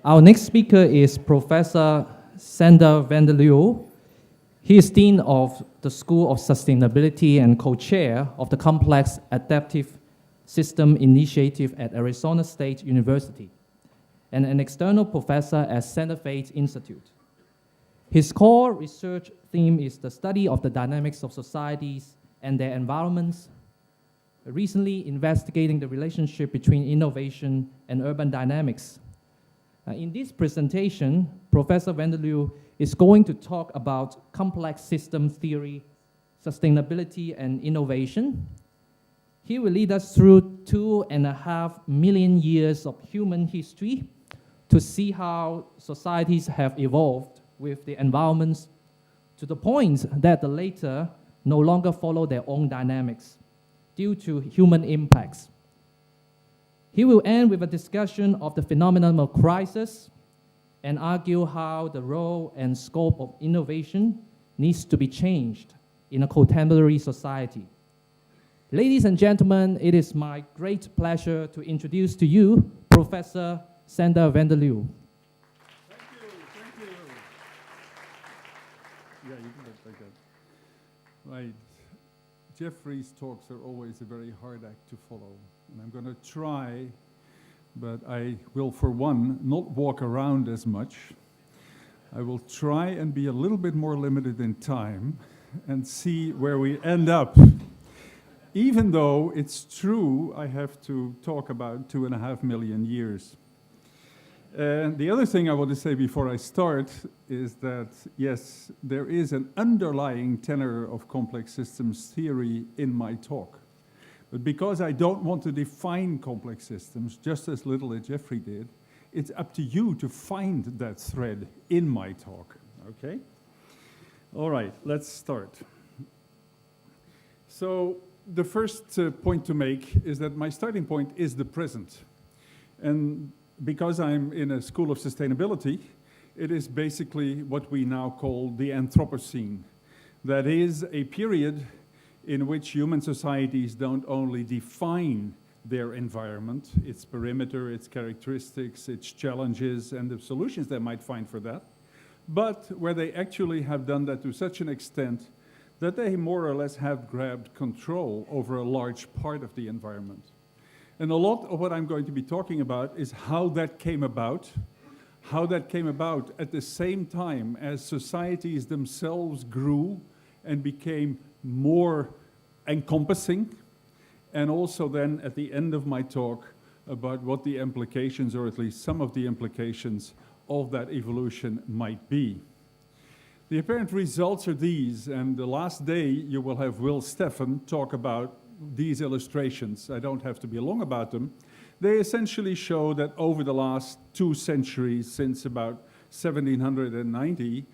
Our next speaker is Professor Sander van der Leeuw. He is Dean of the School of Sustainability and co-chair of the Complex Adaptive System Initiative at Arizona State University, and an external professor at Santa Fe Institute. His core research theme is the study of the dynamics of societies and their environments, recently investigating the relationship between innovation and urban dynamics. In this presentation, Professor van der Leeuw is going to talk about complex system theory, sustainability, and innovation. He will lead us through 2.5 million years of human history to see how societies have evolved with the environments to the point that the latter no longer follow their own dynamics due to human impacts. He will end with a discussion of the phenomenon of crisis and argue how the role and scope of innovation needs to be changed in a contemporary society. Ladies and gentlemen, it is my great pleasure to introduce to you Professor Sander van der Leeuw. Thank you. Yeah, you can look like that. Right. Jeffrey's talks are always a very hard act to follow. And I'm going to try, but I will, for one, not walk around as much. I will try and be a little bit more limited in time and see where we end up. Even though it's true, I have to talk about 2.5 million years. And the other thing I want to say before I start is that, yes, there is an underlying tenor of complex systems theory in my talk. But because I don't want to define complex systems, just as little as Jeffrey did, it's up to you to find that thread in my talk, okay? All right, let's start. So the first point to make is that my starting point is the present. And because I'm in a school of sustainability, it is basically what we now call the Anthropocene. That is a period in which human societies don't only define their environment, its perimeter, its characteristics, its challenges, and the solutions they might find for that, but where they actually have done that to such an extent that they more or less have grabbed control over a large part of the environment. And a lot of what I'm going to be talking about is how that came about at the same time as societies themselves grew and became more encompassing, and also then at the end of my talk about what the implications, or at least some of the implications, of that evolution might be. The apparent results are these, and the last day you will have Will Steffen talk about these illustrations. I don't have to be long about them. They essentially show that over the last 2 centuries, since about 1790,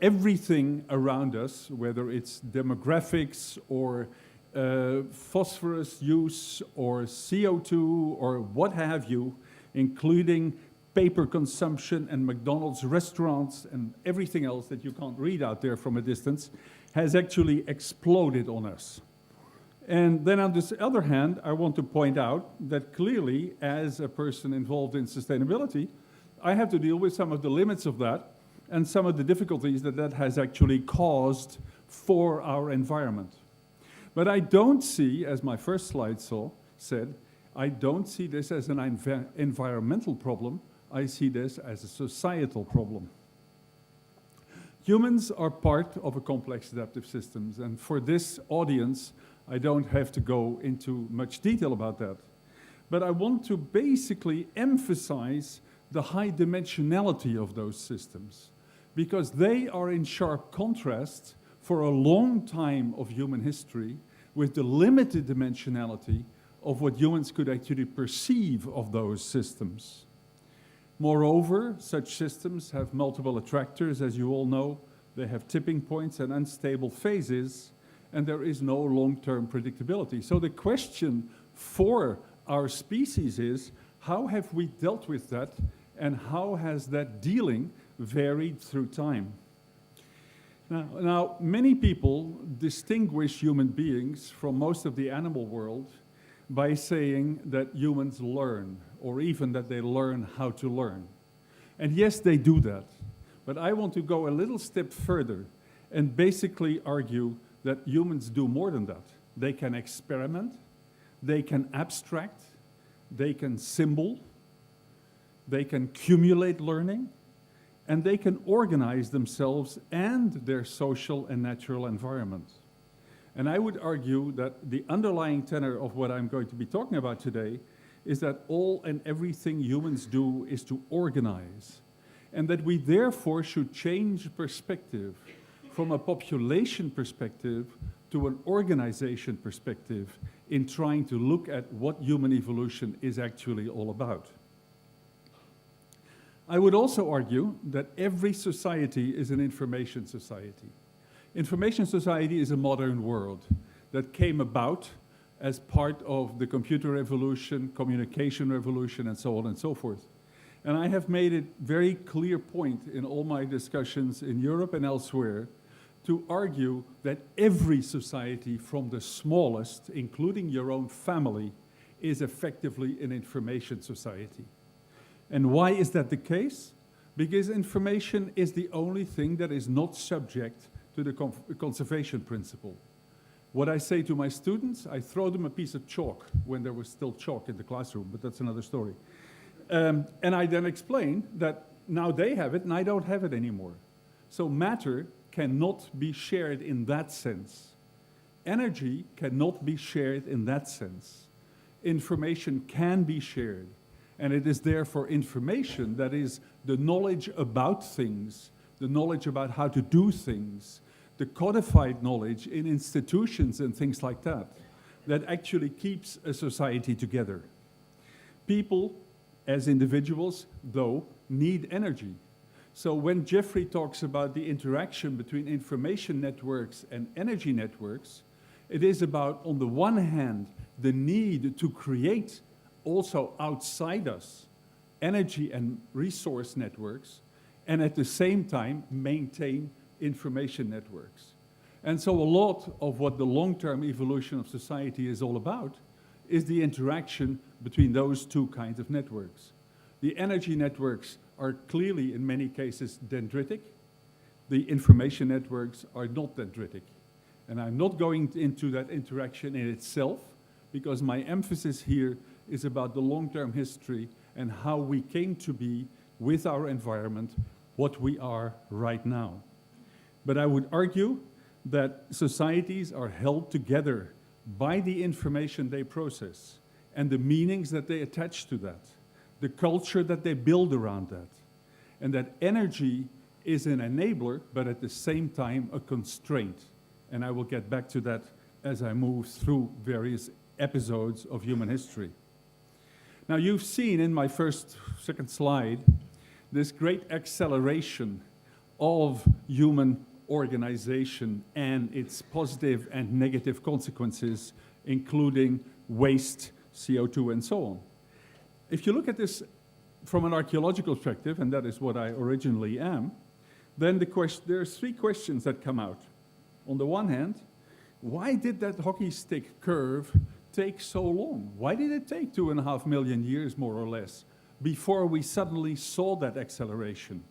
everything around us, whether it's demographics or phosphorus use or CO2 or what have you, including paper consumption and McDonald's restaurants and everything else that you can't read out there from a distance, has actually exploded on us. And then on this other hand, I want to point out that clearly, as a person involved in sustainability, I have to deal with some of the limits of that and some of the difficulties that that has actually caused for our environment. But I don't see, as my first slide said, I don't see this as an environmental problem. I see this as a societal problem. Humans are part of a complex adaptive systems, and for this audience, I don't have to go into much detail about that. But I want to basically emphasize the high dimensionality of those systems, because they are in sharp contrast for a long time of human history with the limited dimensionality of what humans could actually perceive of those systems. Moreover, such systems have multiple attractors, as you all know. They have tipping points and unstable phases, and there is no long-term predictability. So the question for our species is, how have we dealt with that, and how has that dealing varied through time? Now, many people distinguish human beings from most of the animal world by saying that humans learn, or even that they learn how to learn. And yes, they do that. But I want to go a little step further and basically argue that humans do more than that. They can experiment, they can abstract, they can symbol, they can cumulate learning, and they can organize themselves and their social and natural environment. And I would argue that the underlying tenor of what I'm going to be talking about today is that all and everything humans do is to organize, and that we therefore should change perspective from a population perspective to an organization perspective in trying to look at what human evolution is actually all about. I would also argue that every society is an information society. Information society is a modern world that came about as part of the computer revolution, communication revolution, and so on and so forth. And I have made it very clear point in all my discussions in Europe and elsewhere to argue that every society, from the smallest, including your own family, is effectively an information society. And why is that the case? Because information is the only thing that is not subject to the conservation principle. What I say to my students, I throw them a piece of chalk when there was still chalk in the classroom, but that's another story. And I then explain that now they have it and I don't have it anymore. So matter cannot be shared in that sense. Energy cannot be shared in that sense. Information can be shared. And it is therefore information that is the knowledge about things, the knowledge about how to do things, the codified knowledge in institutions and things like that, that actually keeps a society together. People, as individuals, though, need energy. So when Jeffrey talks about the interaction between information networks and energy networks, it is about, on the one hand, the need to create also outside us energy and resource networks, and at the same time maintain information networks. And so a lot of what the long-term evolution of society is all about is the interaction between those two kinds of networks. The energy networks are clearly, in many cases, dendritic. The information networks are not dendritic. And I'm not going into that interaction in itself, because my emphasis here is about the long-term history and how we came to be with our environment, what we are right now. But I would argue that societies are held together by the information they process and the meanings that they attach to that, the culture that they build around that, and that energy is an enabler, but at the same time a constraint. And I will get back to that as I move through various episodes of human history. Now, you've seen in my second slide, this great acceleration of human organization and its positive and negative consequences, including waste, CO2, and so on. If you look at this from an archaeological perspective, and that is what I originally am, then there's three questions that come out. On the one hand, why did that hockey stick curve take so long? Why did it take 2.5 million years, more or less, before we suddenly saw that acceleration?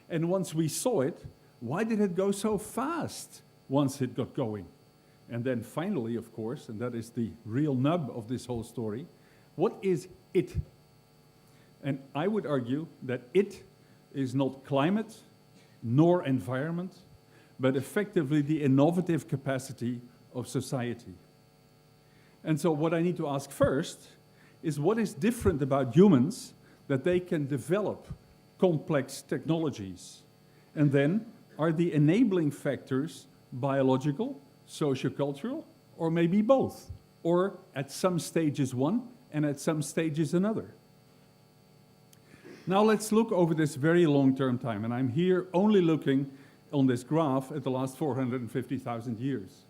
And once we saw it, why did it go so fast once it got going? And then finally, of course, and that is the real nub of this whole story, what is it? And I would argue that it is not climate nor environment, but effectively the innovative capacity of society. And so what I need to ask first is what is different about humans that they can develop complex technologies? And then, are the enabling factors biological, sociocultural, or maybe both? Or at some stages one, and at some stages another? Now let's look over this very long-term time, and I'm here only looking on this graph at the last 450,000 years.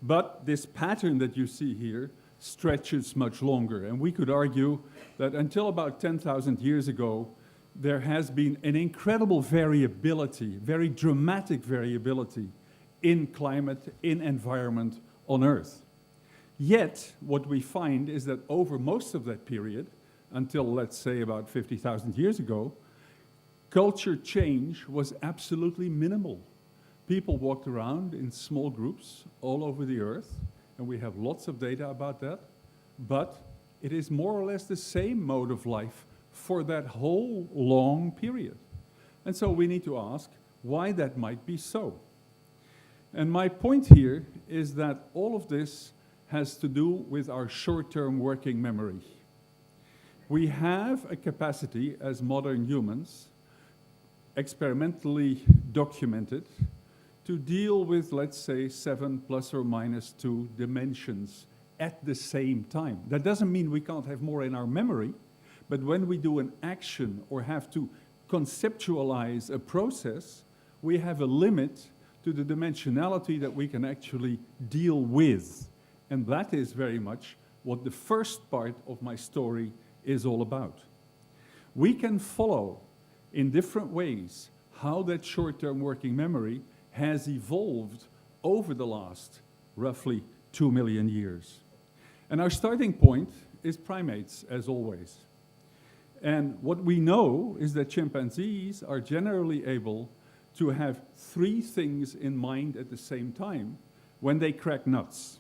But this pattern that you see here stretches much longer, and we could argue that until about 10,000 years ago, there has been an incredible variability, very dramatic variability in climate, in environment on Earth. Yet, what we find is that over most of that period, until let's say about 50,000 years ago, culture change was absolutely minimal. People walked around in small groups all over the earth, and we have lots of data about that, but it is more or less the same mode of life for that whole long period. And so we need to ask why that might be so. And my point here is that all of this has to do with our short-term working memory. We have a capacity as modern humans, experimentally documented, to deal with, let's say, 7 plus or minus 2 dimensions at the same time. That doesn't mean we can't have more in our memory, but when we do an action or have to conceptualize a process, we have a limit to the dimensionality that we can actually deal with. And that is very much what the first part of my story is all about. We can follow in different ways how that short-term working memory has evolved over the last roughly 2 million years. And our starting point is primates, as always. And what we know is that chimpanzees are generally able to have 3 things in mind at the same time when they crack nuts.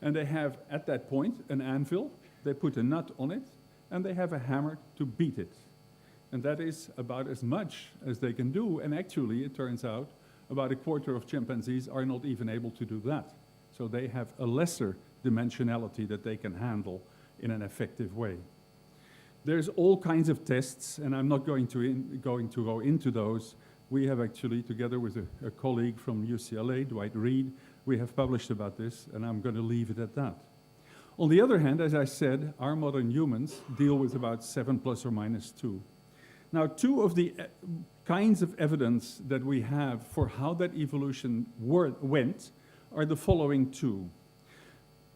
And they have, at that point, an anvil, they put a nut on it, and they have a hammer to beat it. And that is about as much as they can do, and actually, it turns out, about a quarter of chimpanzees are not even able to do that. So they have a lesser dimensionality that they can handle in an effective way. There's all kinds of tests, and I'm not going to go into those. We have actually, together with a colleague from UCLA, Dwight Reed, we have published about this, and I'm going to leave it at that. On the other hand, as I said, our modern humans deal with about 7 plus or minus 2. Now, 2 of the kinds of evidence that we have for how that evolution went are the following 2.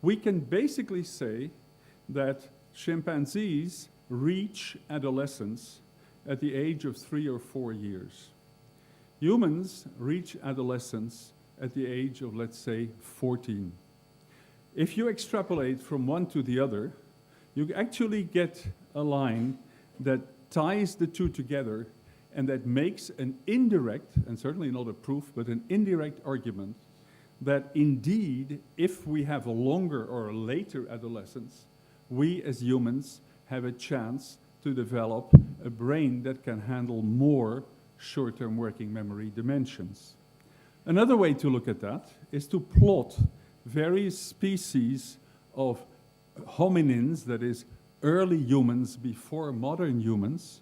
We can basically say that chimpanzees reach adolescence at the age of 3 or 4 years. Humans reach adolescence at the age of, let's say, 14. If you extrapolate from one to the other, you actually get a line that ties the 2 together and that makes an indirect, and certainly not a proof, but an indirect argument that indeed, if we have a longer or a later adolescence, we as humans have a chance to develop a brain that can handle more short-term working memory dimensions. Another way to look at that is to plot various species of hominins, that is, early humans before modern humans,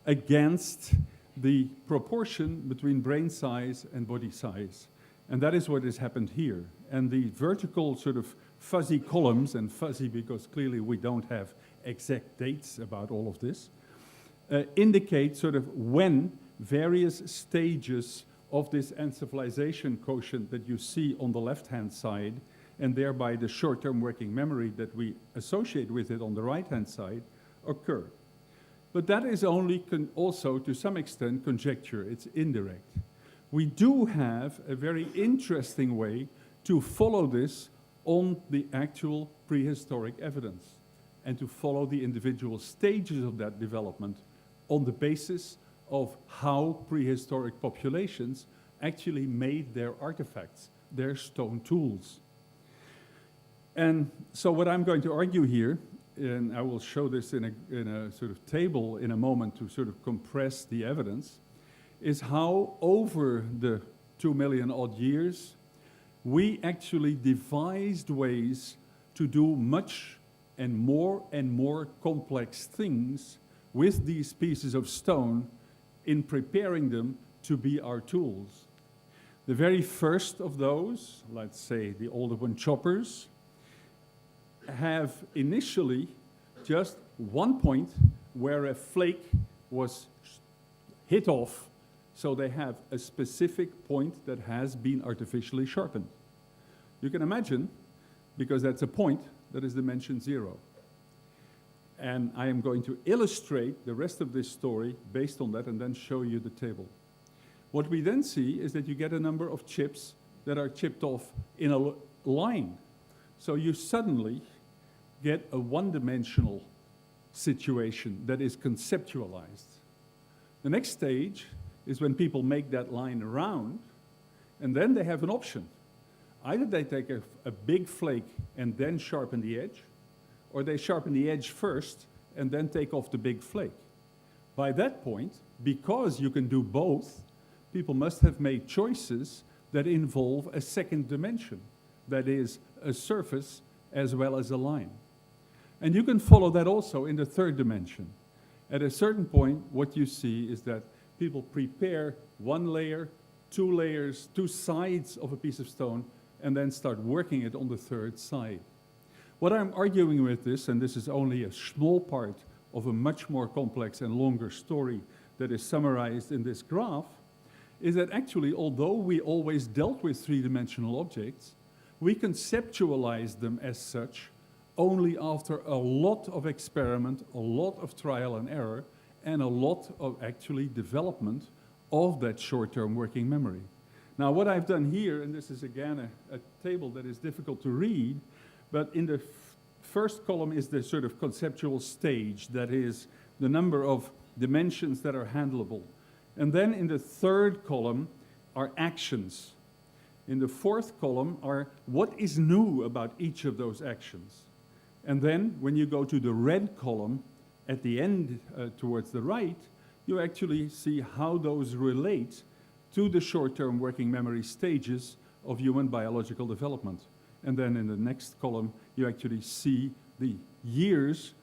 against the proportion between brain size and body size. And that is what has happened here. And the vertical sort of fuzzy columns, and fuzzy because clearly we don't have exact dates about all of this, indicate sort of when various stages of this encephalization quotient that you see on the left-hand side, and thereby the short-term working memory that we associate with it on the right-hand side, occur. But that is only also, to some extent, conjecture. It's indirect. We do have a very interesting way to follow this on the actual prehistoric evidence and to follow the individual stages of that development on the basis of how prehistoric populations actually made their artifacts, their stone tools. And so what I'm going to argue here, and I will show this in a sort of table in a moment to sort of compress the evidence, is how over the 2 million odd years, we actually devised ways to do much and more complex things with these pieces of stone in preparing them to be our tools. The very first of those, let's say the Audubon choppers, have initially just one point where a flake was hit off, so they have a specific point that has been artificially sharpened. You can imagine, because that's a point that is dimension 0. And I am going to illustrate the rest of this story based on that and then show you the table. What we then see is that you get a number of chips that are chipped off in a line. So you suddenly get a one-dimensional situation that is conceptualized. The next stage is when people make that line round, and then they have an option. Either they take a big flake and then sharpen the edge, or they sharpen the edge first and then take off the big flake. By that point, because you can do both, people must have made choices that involve a second dimension, that is, a surface as well as a line. And you can follow that also in the third dimension. At a certain point, what you see is that people prepare one layer, two layers, two sides of a piece of stone, and then start working it on the third side. What I'm arguing with this, and this is only a small part of a much more complex and longer story that is summarized in this graph, is that actually, although we always dealt with three-dimensional objects, we conceptualize them as such only after a lot of experiment, a lot of trial and error, and a lot of actually development of that short-term working memory. Now, what I've done here, and this is again a table that is difficult to read, but in the first column is the sort of conceptual stage, that is the number of dimensions that are handleable. And then in the third column are actions. In the fourth column are what is new about each of those actions. And then when you go to the red column at the end towards the right, you actually see how those relate to the short-term working memory stages of human biological development. And then in the next column, you actually see the years,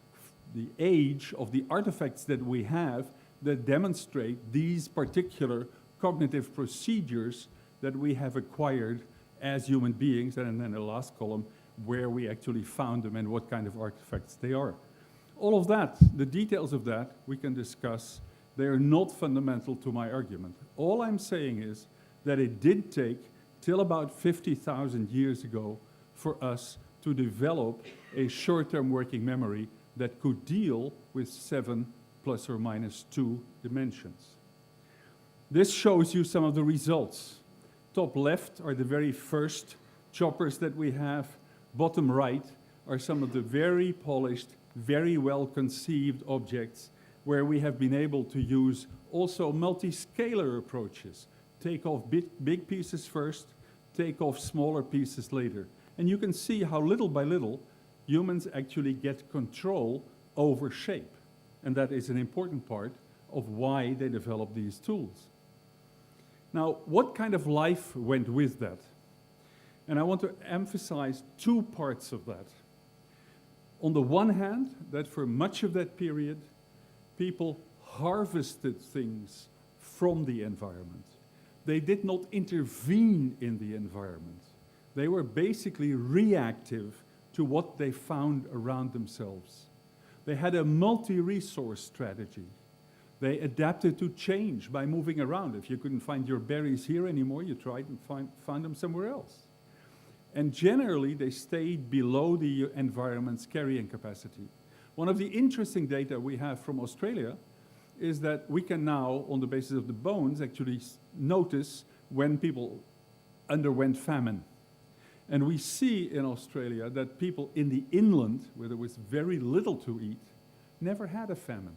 the age of the artifacts that we have that demonstrate these particular cognitive procedures that we have acquired as human beings, and then the last column, where we actually found them and what kind of artifacts they are. All of that, the details of that, we can discuss. They are not fundamental to my argument. All I'm saying is that it did take till about 50,000 years ago for us to develop a short-term working memory that could deal with 7 plus or minus 2 dimensions. This shows you some of the results. Top left are the very first choppers that we have. Bottom right are some of the very polished, very well-conceived objects where we have been able to use also multi-scalar approaches. Take off big pieces first, take off smaller pieces later. And you can see how little by little humans actually get control over shape. And that is an important part of why they develop these tools. Now, what kind of life went with that? And I want to emphasize two parts of that. On the one hand, that for much of that period, people harvested things from the environment. They did not intervene in the environment. They were basically reactive to what they found around themselves. They had a multi-resource strategy. They adapted to change by moving around. If you couldn't find your berries here anymore, you tried and found them somewhere else. And generally, they stayed below the environment's carrying capacity. One of the interesting data we have from Australia is that we can now, on the basis of the bones, actually notice when people underwent famine. And we see in Australia that people in the inland, where there was very little to eat, never had a famine.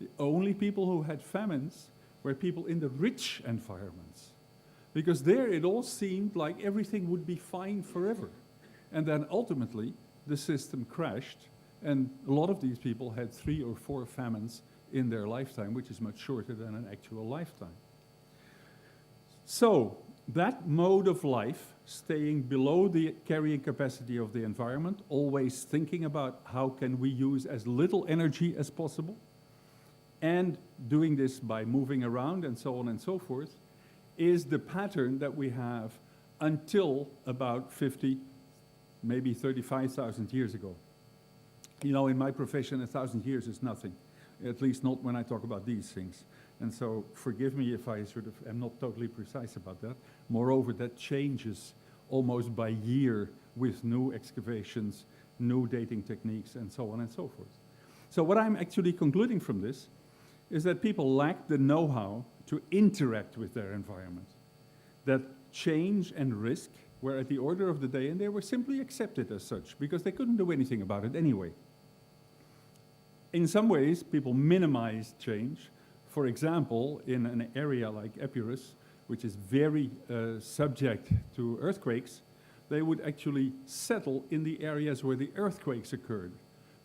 The only people who had famines were people in the rich environments. Because there it all seemed like everything would be fine forever. And then ultimately, the system crashed, and a lot of these people had 3 or 4 famines in their lifetime, which is much shorter than an actual lifetime. So, that mode of life, staying below the carrying capacity of the environment, always thinking about how can we use as little energy as possible, and doing this by moving around and so on and so forth, is the pattern that we have until about 50, maybe 35,000 years ago. You know, in my profession, 1,000 years is nothing, at least not when I talk about these things. And so forgive me if I sort of am not totally precise about that. Moreover, that changes almost by year with new excavations, new dating techniques, and so on and so forth. So what I'm actually concluding from this is that people lack the know-how to interact with their environment. That change and risk were at the order of the day, and they were simply accepted as such, because they couldn't do anything about it anyway. In some ways, people minimized change. For example, in an area like Epirus, which is very subject to earthquakes, they would actually settle in the areas where the earthquakes occurred,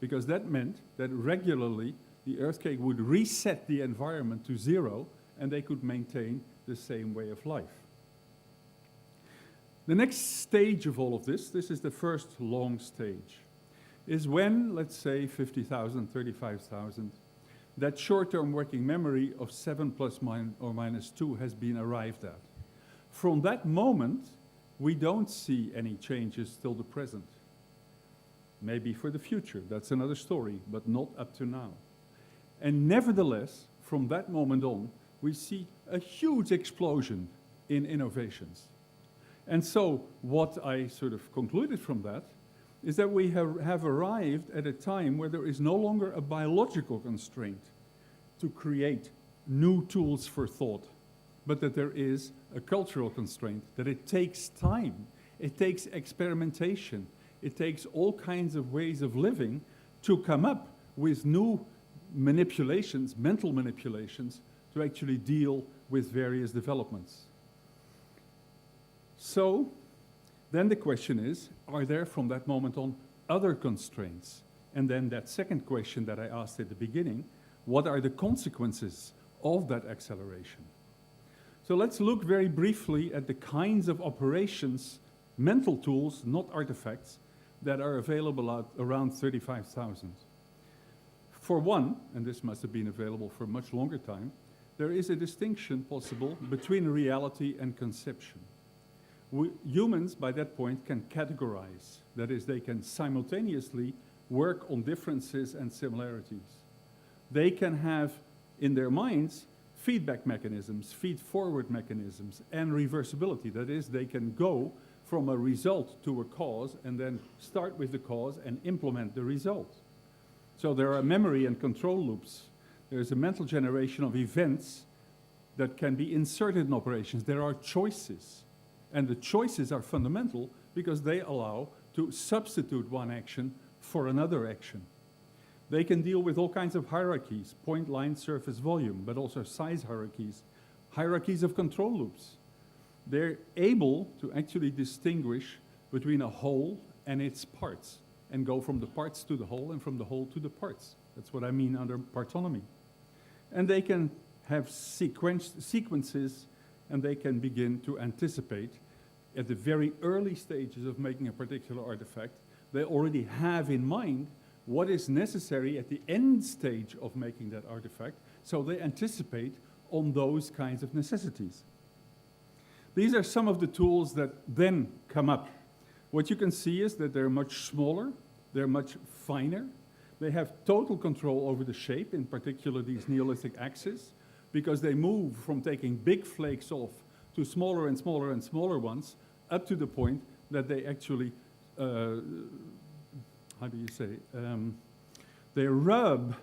because that meant that regularly the earthquake would reset the environment to zero, and they could maintain the same way of life. The next stage of all of this is the first long stage, is when, let's say, 50,000, 35,000, that short-term working memory of 7 plus or minus 2 has been arrived at. From that moment, we don't see any changes till the present. Maybe for the future, that's another story, but not up to now. And nevertheless, from that moment on, we see a huge explosion in innovations. And so what I sort of concluded from that is that we have arrived at a time where there is no longer a biological constraint to create new tools for thought, but that there is a cultural constraint, that it takes time, it takes experimentation, it takes all kinds of ways of living to come up with new manipulations, mental manipulations, to actually deal with various developments. So, then the question is, are there from that moment on other constraints? And then that second question that I asked at the beginning, what are the consequences of that acceleration? So let's look very briefly at the kinds of operations, mental tools, not artifacts, that are available at around 35,000. For one, and this must have been available for a much longer time, there is a distinction possible between reality and conception. Humans, by that point, can categorize. That is, they can simultaneously work on differences and similarities. They can have, in their minds, feedback mechanisms, feed-forward mechanisms, and reversibility. That is, they can go from a result to a cause and then start with the cause and implement the result. So there are memory and control loops. There's a mental generation of events that can be inserted in operations. There are choices. And the choices are fundamental because they allow to substitute one action for another action. They can deal with all kinds of hierarchies, point, line, surface, volume, but also size hierarchies, hierarchies of control loops. They're able to actually distinguish between a whole and its parts and go from the parts to the whole and from the whole to the parts. That's what I mean under partonomy. And they can have sequences, and they can begin to anticipate at the very early stages of making a particular artifact. They already have in mind what is necessary at the end stage of making that artifact, so they anticipate on those kinds of necessities. These are some of the tools that then come up. What you can see is that they're much smaller, they're much finer, they have total control over the shape, in particular these Neolithic axes, because they move from taking big flakes off to smaller and smaller and smaller ones, up to the point that they actually, they rub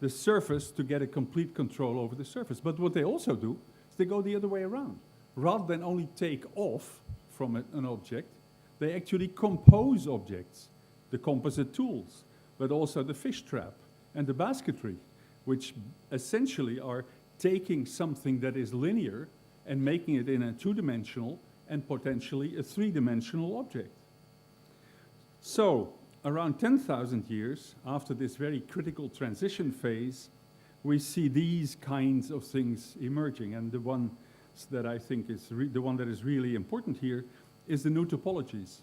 the surface to get a complete control over the surface. But what they also do is they go the other way around. Rather than only take off from an object, they actually compose objects, the composite tools, but also the fish trap and the basketry, which essentially are taking something that is linear and making it in a two-dimensional and potentially a three-dimensional object. So, around 10,000 years after this very critical transition phase, we see these kinds of things emerging. And the one that I think is the one that is really important here is the new topologies.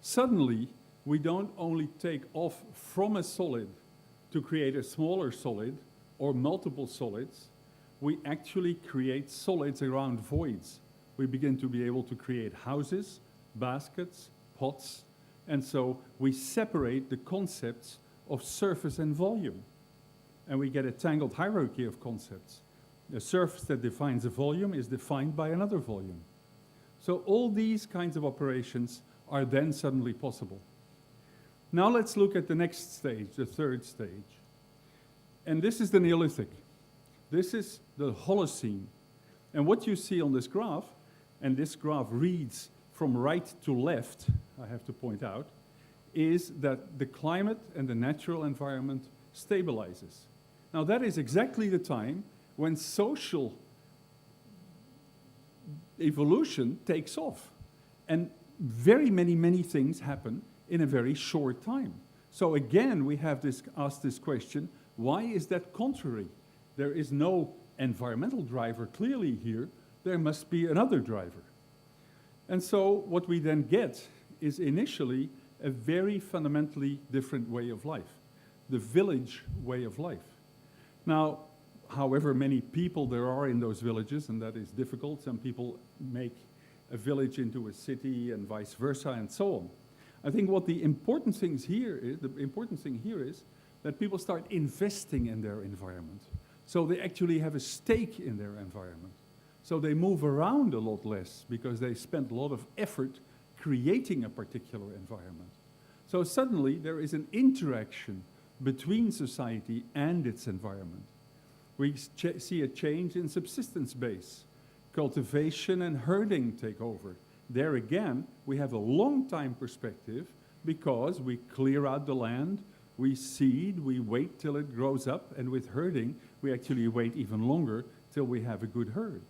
Suddenly, we don't only take off from a solid to create a smaller solid or multiple solids, we actually create solids around voids. We begin to be able to create houses, baskets, pots, and so we separate the concepts of surface and volume. And we get a tangled hierarchy of concepts. A surface that defines a volume is defined by another volume. So all these kinds of operations are then suddenly possible. Now let's look at the next stage, the third stage. And this is the Neolithic. This is the Holocene. And what you see on this graph, and this graph reads from right to left, I have to point out, is that the climate and the natural environment stabilizes. Now that is exactly the time when social evolution takes off. And very many things happen in a very short time. So again, we have asked this question, why is that contrary? There is no environmental driver clearly here, there must be another driver. And so what we then get is initially a very fundamentally different way of life, the village way of life. Now, however many people there are in those villages, and that is difficult, some people make a village into a city and vice versa and so on. I think what the important thing here is that people start investing in their environment. So they actually have a stake in their environment. So they move around a lot less because they spend a lot of effort creating a particular environment. So suddenly there is an interaction between society and its environment. We see a change in subsistence base. Cultivation and herding take over. There again, we have a long time perspective because we clear out the land, we seed, we wait till it grows up, and with herding, we actually wait even longer till we have a good herd.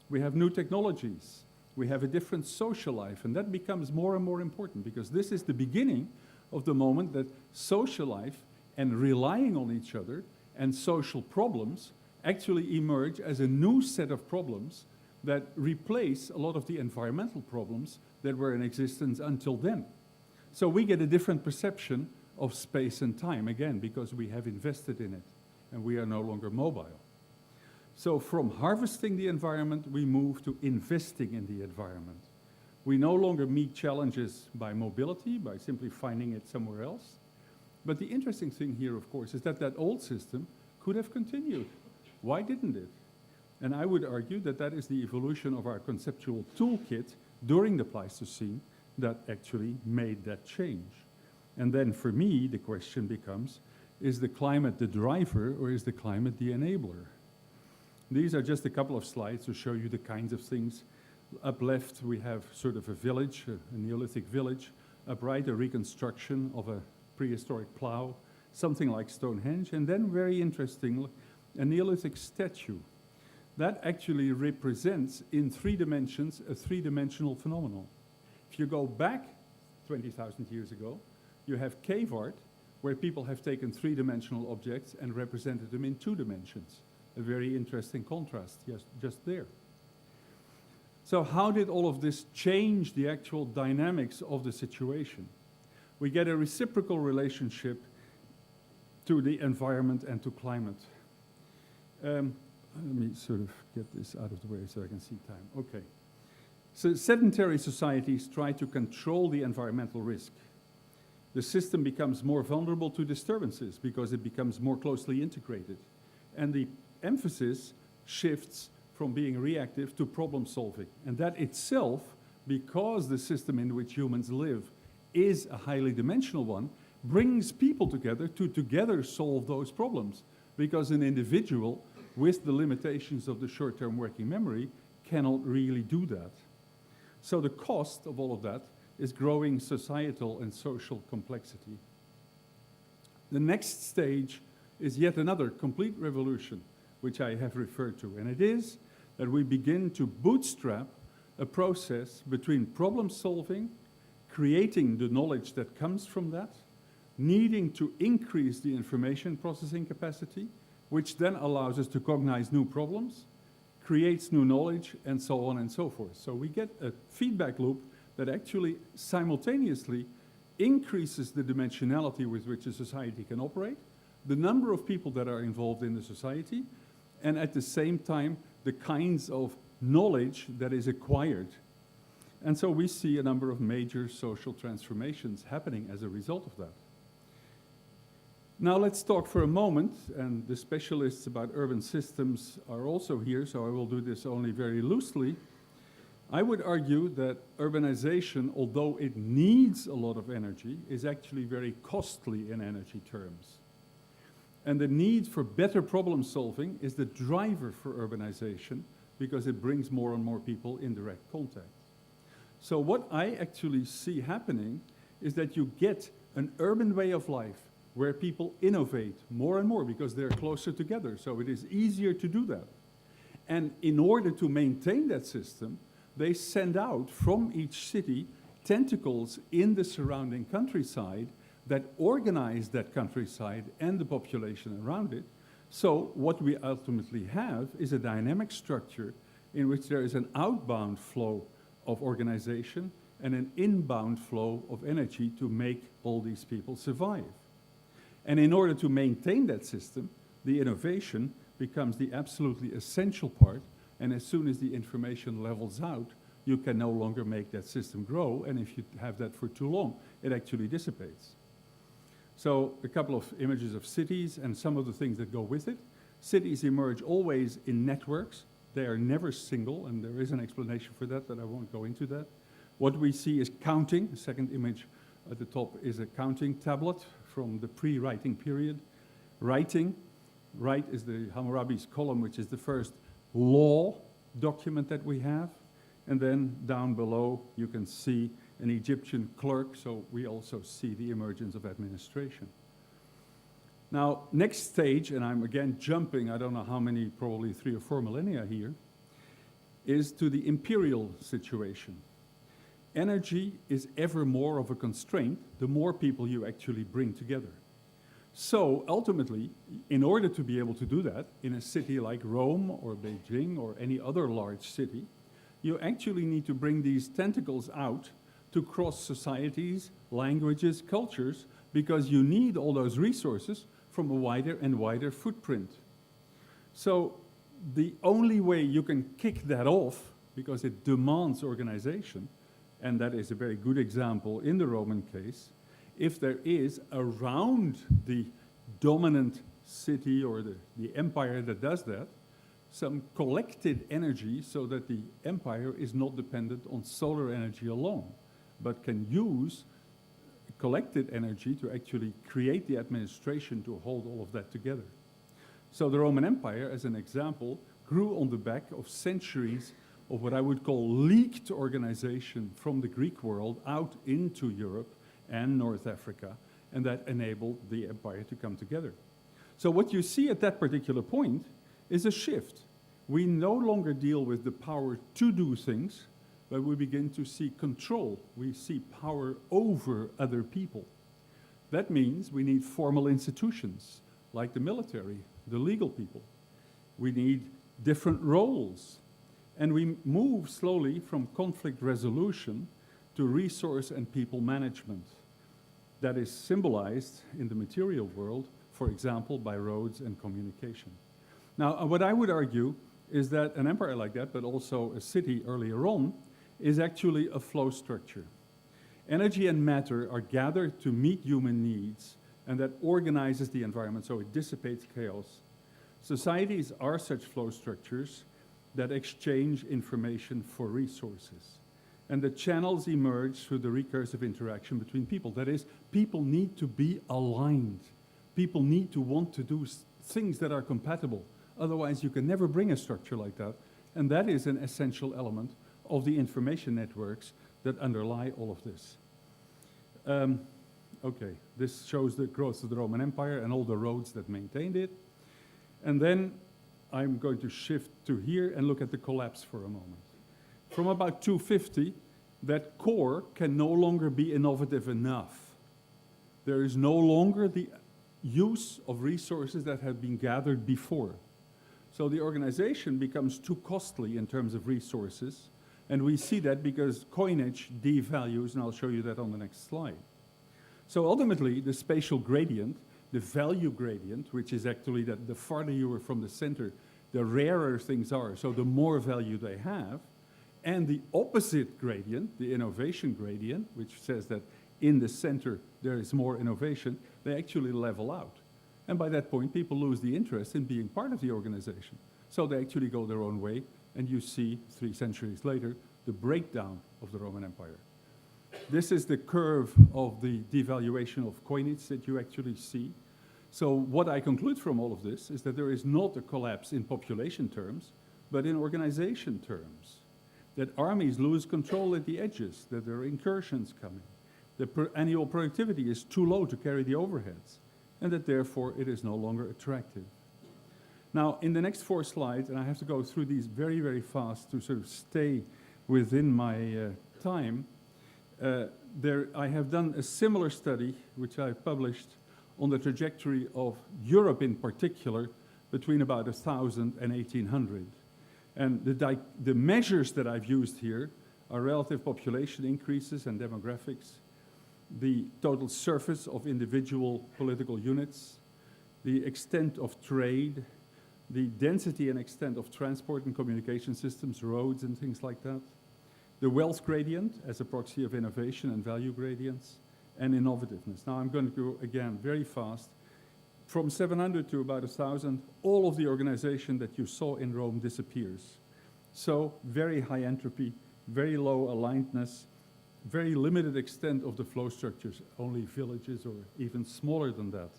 We have new technologies. We have a different social life, and that becomes more and more important because this is the beginning of the moment that social life and relying on each other and social problems actually emerge as a new set of problems that replace a lot of the environmental problems that were in existence until then. So we get a different perception of space and time, again, because we have invested in it and we are no longer mobile. So from harvesting the environment, we move to investing in the environment. We no longer meet challenges by mobility, by simply finding it somewhere else. But the interesting thing here, of course, is that that old system could have continued. Why didn't it? And I would argue that that is the evolution of our conceptual toolkit during the Pleistocene that actually made that change. And then for me, the question becomes, is the climate the driver or is the climate the enabler? These are just a couple of slides to show you the kinds of things. Up left, we have sort of a village, a Neolithic village. Up right, a reconstruction of a prehistoric plow, something like Stonehenge. And then, very interesting, a Neolithic statue. That actually represents, in 3 dimensions, a 3-dimensional phenomenon. If you go back 20,000 years ago, you have cave art, where people have taken 3-dimensional objects and represented them in 2 dimensions. A very interesting contrast, yes, just there. So how did all of this change the actual dynamics of the situation? We get a reciprocal relationship to the environment and to climate. Let me sort of get this out of the way so I can see time. Okay. So sedentary societies try to control the environmental risk. The system becomes more vulnerable to disturbances because it becomes more closely integrated. And the emphasis shifts from being reactive to problem solving. And that itself, because the system in which humans live is a highly dimensional one, brings people together to together solve those problems. Because an individual, with the limitations of the short-term working memory, cannot really do that. So the cost of all of that is growing societal and social complexity. The next stage is yet another complete revolution, which I have referred to, and it is that we begin to bootstrap a process between problem solving, creating the knowledge that comes from that, needing to increase the information processing capacity, which then allows us to cognize new problems, creates new knowledge, and so on and so forth. So we get a feedback loop that actually simultaneously increases the dimensionality with which a society can operate, the number of people that are involved in the society, and at the same time, the kinds of knowledge that is acquired. And so we see a number of major social transformations happening as a result of that. Now let's talk for a moment, and the specialists about urban systems are also here, so I will do this only very loosely. I would argue that urbanization, although it needs a lot of energy, is actually very costly in energy terms. And the need for better problem solving is the driver for urbanization because it brings more and more people in direct contact. So what I actually see happening is that you get an urban way of life where people innovate more and more because they're closer together, so it is easier to do that. And in order to maintain that system, they send out from each city tentacles in the surrounding countryside that organize that countryside and the population around it. So what we ultimately have is a dynamic structure in which there is an outbound flow of organization and an inbound flow of energy to make all these people survive. And in order to maintain that system, the innovation becomes the absolutely essential part, and as soon as the information levels out, you can no longer make that system grow, and if you have that for too long, it actually dissipates. So a couple of images of cities and some of the things that go with it. Cities emerge always in networks. They are never single, and there is an explanation for that, but I won't go into that. What we see is counting. The second image at the top is a counting tablet from the pre-writing period. Writing. Write is the Hammurabi's column, which is the first law document that we have. And then down below, you can see an Egyptian clerk, so we also see the emergence of administration. Now, next stage, and I'm again jumping, I don't know how many, probably 3 or 4 millennia here, is to the imperial situation. Energy is ever more of a constraint, the more people you actually bring together. So ultimately, in order to be able to do that in a city like Rome or Beijing or any other large city, you actually need to bring these tentacles out to cross societies, languages, cultures, because you need all those resources from a wider and wider footprint. So the only way you can kick that off, because it demands organization, and that is a very good example in the Roman case, if there is around the dominant city or the empire that does that, some collected energy so that the empire is not dependent on solar energy alone, but can use collected energy to actually create the administration to hold all of that together. So the Roman Empire, as an example, grew on the back of centuries of what I would call leaked organization from the Greek world out into Europe and North Africa, and that enabled the empire to come together. So what you see at that particular point is a shift. We no longer deal with the power to do things, but we begin to see control. We see power over other people. That means we need formal institutions, like the military, the legal people. We need different roles. And we move slowly from conflict resolution to resource and people management. That is symbolized in the material world, for example, by roads and communication. Now, what I would argue is that an empire like that, but also a city earlier on, is actually a flow structure. Energy and matter are gathered to meet human needs, and that organizes the environment so it dissipates chaos. Societies are such flow structures that exchange information for resources. And the channels emerge through the recursive interaction between people. That is, people need to be aligned. People need to want to do things that are compatible. Otherwise, you can never bring a structure like that. And that is an essential element of the information networks that underlie all of this. Okay, this shows the growth of the Roman Empire and all the roads that maintained it. And then I'm going to shift to here and look at the collapse for a moment. From about 250, that core can no longer be innovative enough. There is no longer the use of resources that have been gathered before. So the organization becomes too costly in terms of resources, and we see that because coinage devalues, and I'll show you that on the next slide. So ultimately, the spatial gradient, the value gradient, which is actually that the farther you are from the center, the rarer things are, so the more value they have, and the opposite gradient, the innovation gradient, which says that in the center there is more innovation, they actually level out. And by that point, people lose the interest in being part of the organization. So they actually go their own way, and you see, 3 centuries later, the breakdown of the Roman Empire. This is the curve of the devaluation of coinage that you actually see. So what I conclude from all of this is that there is not a collapse in population terms, but in organization terms. That armies lose control at the edges, that there are incursions coming. The annual productivity is too low to carry the overheads. and that therefore it is no longer attractive. Now, in the next 4 slides, and I have to go through these very, very fast to sort of stay within my time, I have done a similar study, which I've published, on the trajectory of Europe in particular, between about 1000 and 1800. And the measures that I've used here are relative population increases and demographics, the total surface of individual political units, the extent of trade, the density and extent of transport and communication systems, roads and things like that, the wealth gradient as a proxy of innovation and value gradients, and innovativeness. Now I'm going to go again very fast. From 700 to about 1000, all of the organization that you saw in Rome disappears. So very high entropy, very low alignedness, very limited extent of the flow structures, only villages or even smaller than that.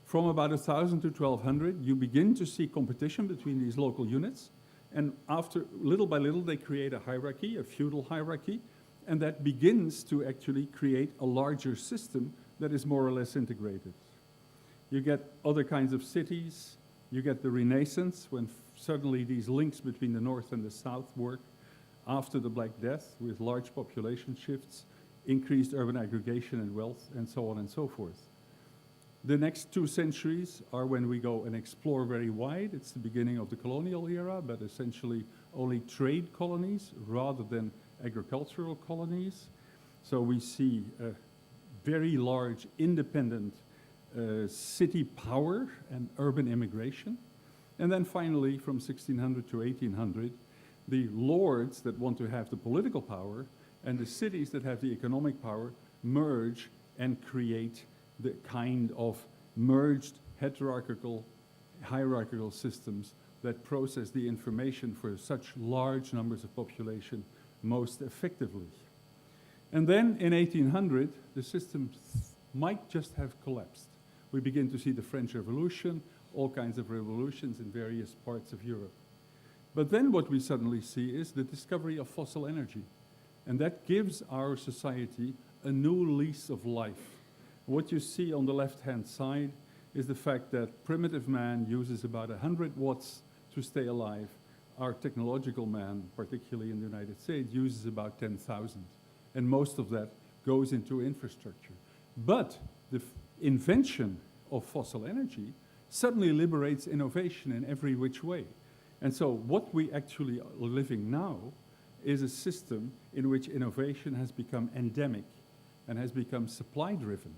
From about 1000 to 1200, you begin to see competition between these local units, and after, little by little, they create a hierarchy, a feudal hierarchy, and that begins to actually create a larger system that is more or less integrated. You get other kinds of cities, you get the Renaissance, when suddenly these links between the North and the South work, after the Black Death, with large population shifts, increased urban aggregation and wealth, and so on and so forth. The next 2 centuries are when we go and explore very wide. It's the beginning of the colonial era, but essentially only trade colonies rather than agricultural colonies. So we see a very large independent city power and urban immigration. And then finally, from 1600 to 1800, the lords that want to have the political power and the cities that have the economic power merge and create the kind of merged hierarchical systems that process the information for such large numbers of population most effectively. And then in 1800, the system might just have collapsed. We begin to see the French Revolution, all kinds of revolutions in various parts of Europe. But then what we suddenly see is the discovery of fossil energy. And that gives our society a new lease of life. What you see on the left-hand side is the fact that primitive man uses about 100 watts to stay alive. Our technological man, particularly in the United States, uses about 10,000. And most of that goes into infrastructure. But the invention of fossil energy suddenly liberates innovation in every which way. And so what we actually are living now is a system in which innovation has become endemic and has become supply-driven.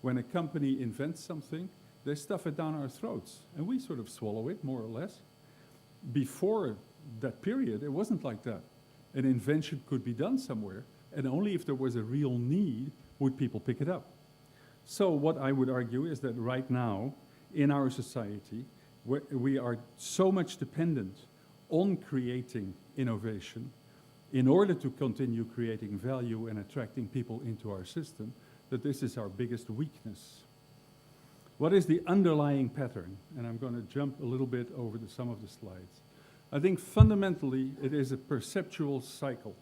When a company invents something, they stuff it down our throats, and we sort of swallow it, more or less. Before that period, it wasn't like that. An invention could be done somewhere, and only if there was a real need would people pick it up. So what I would argue is that right now, in our society, we are so much dependent on creating innovation in order to continue creating value and attracting people into our system, that this is our biggest weakness. What is the underlying pattern? And I'm going to jump a little bit over some of the slides. I think fundamentally it is a perceptual cycle.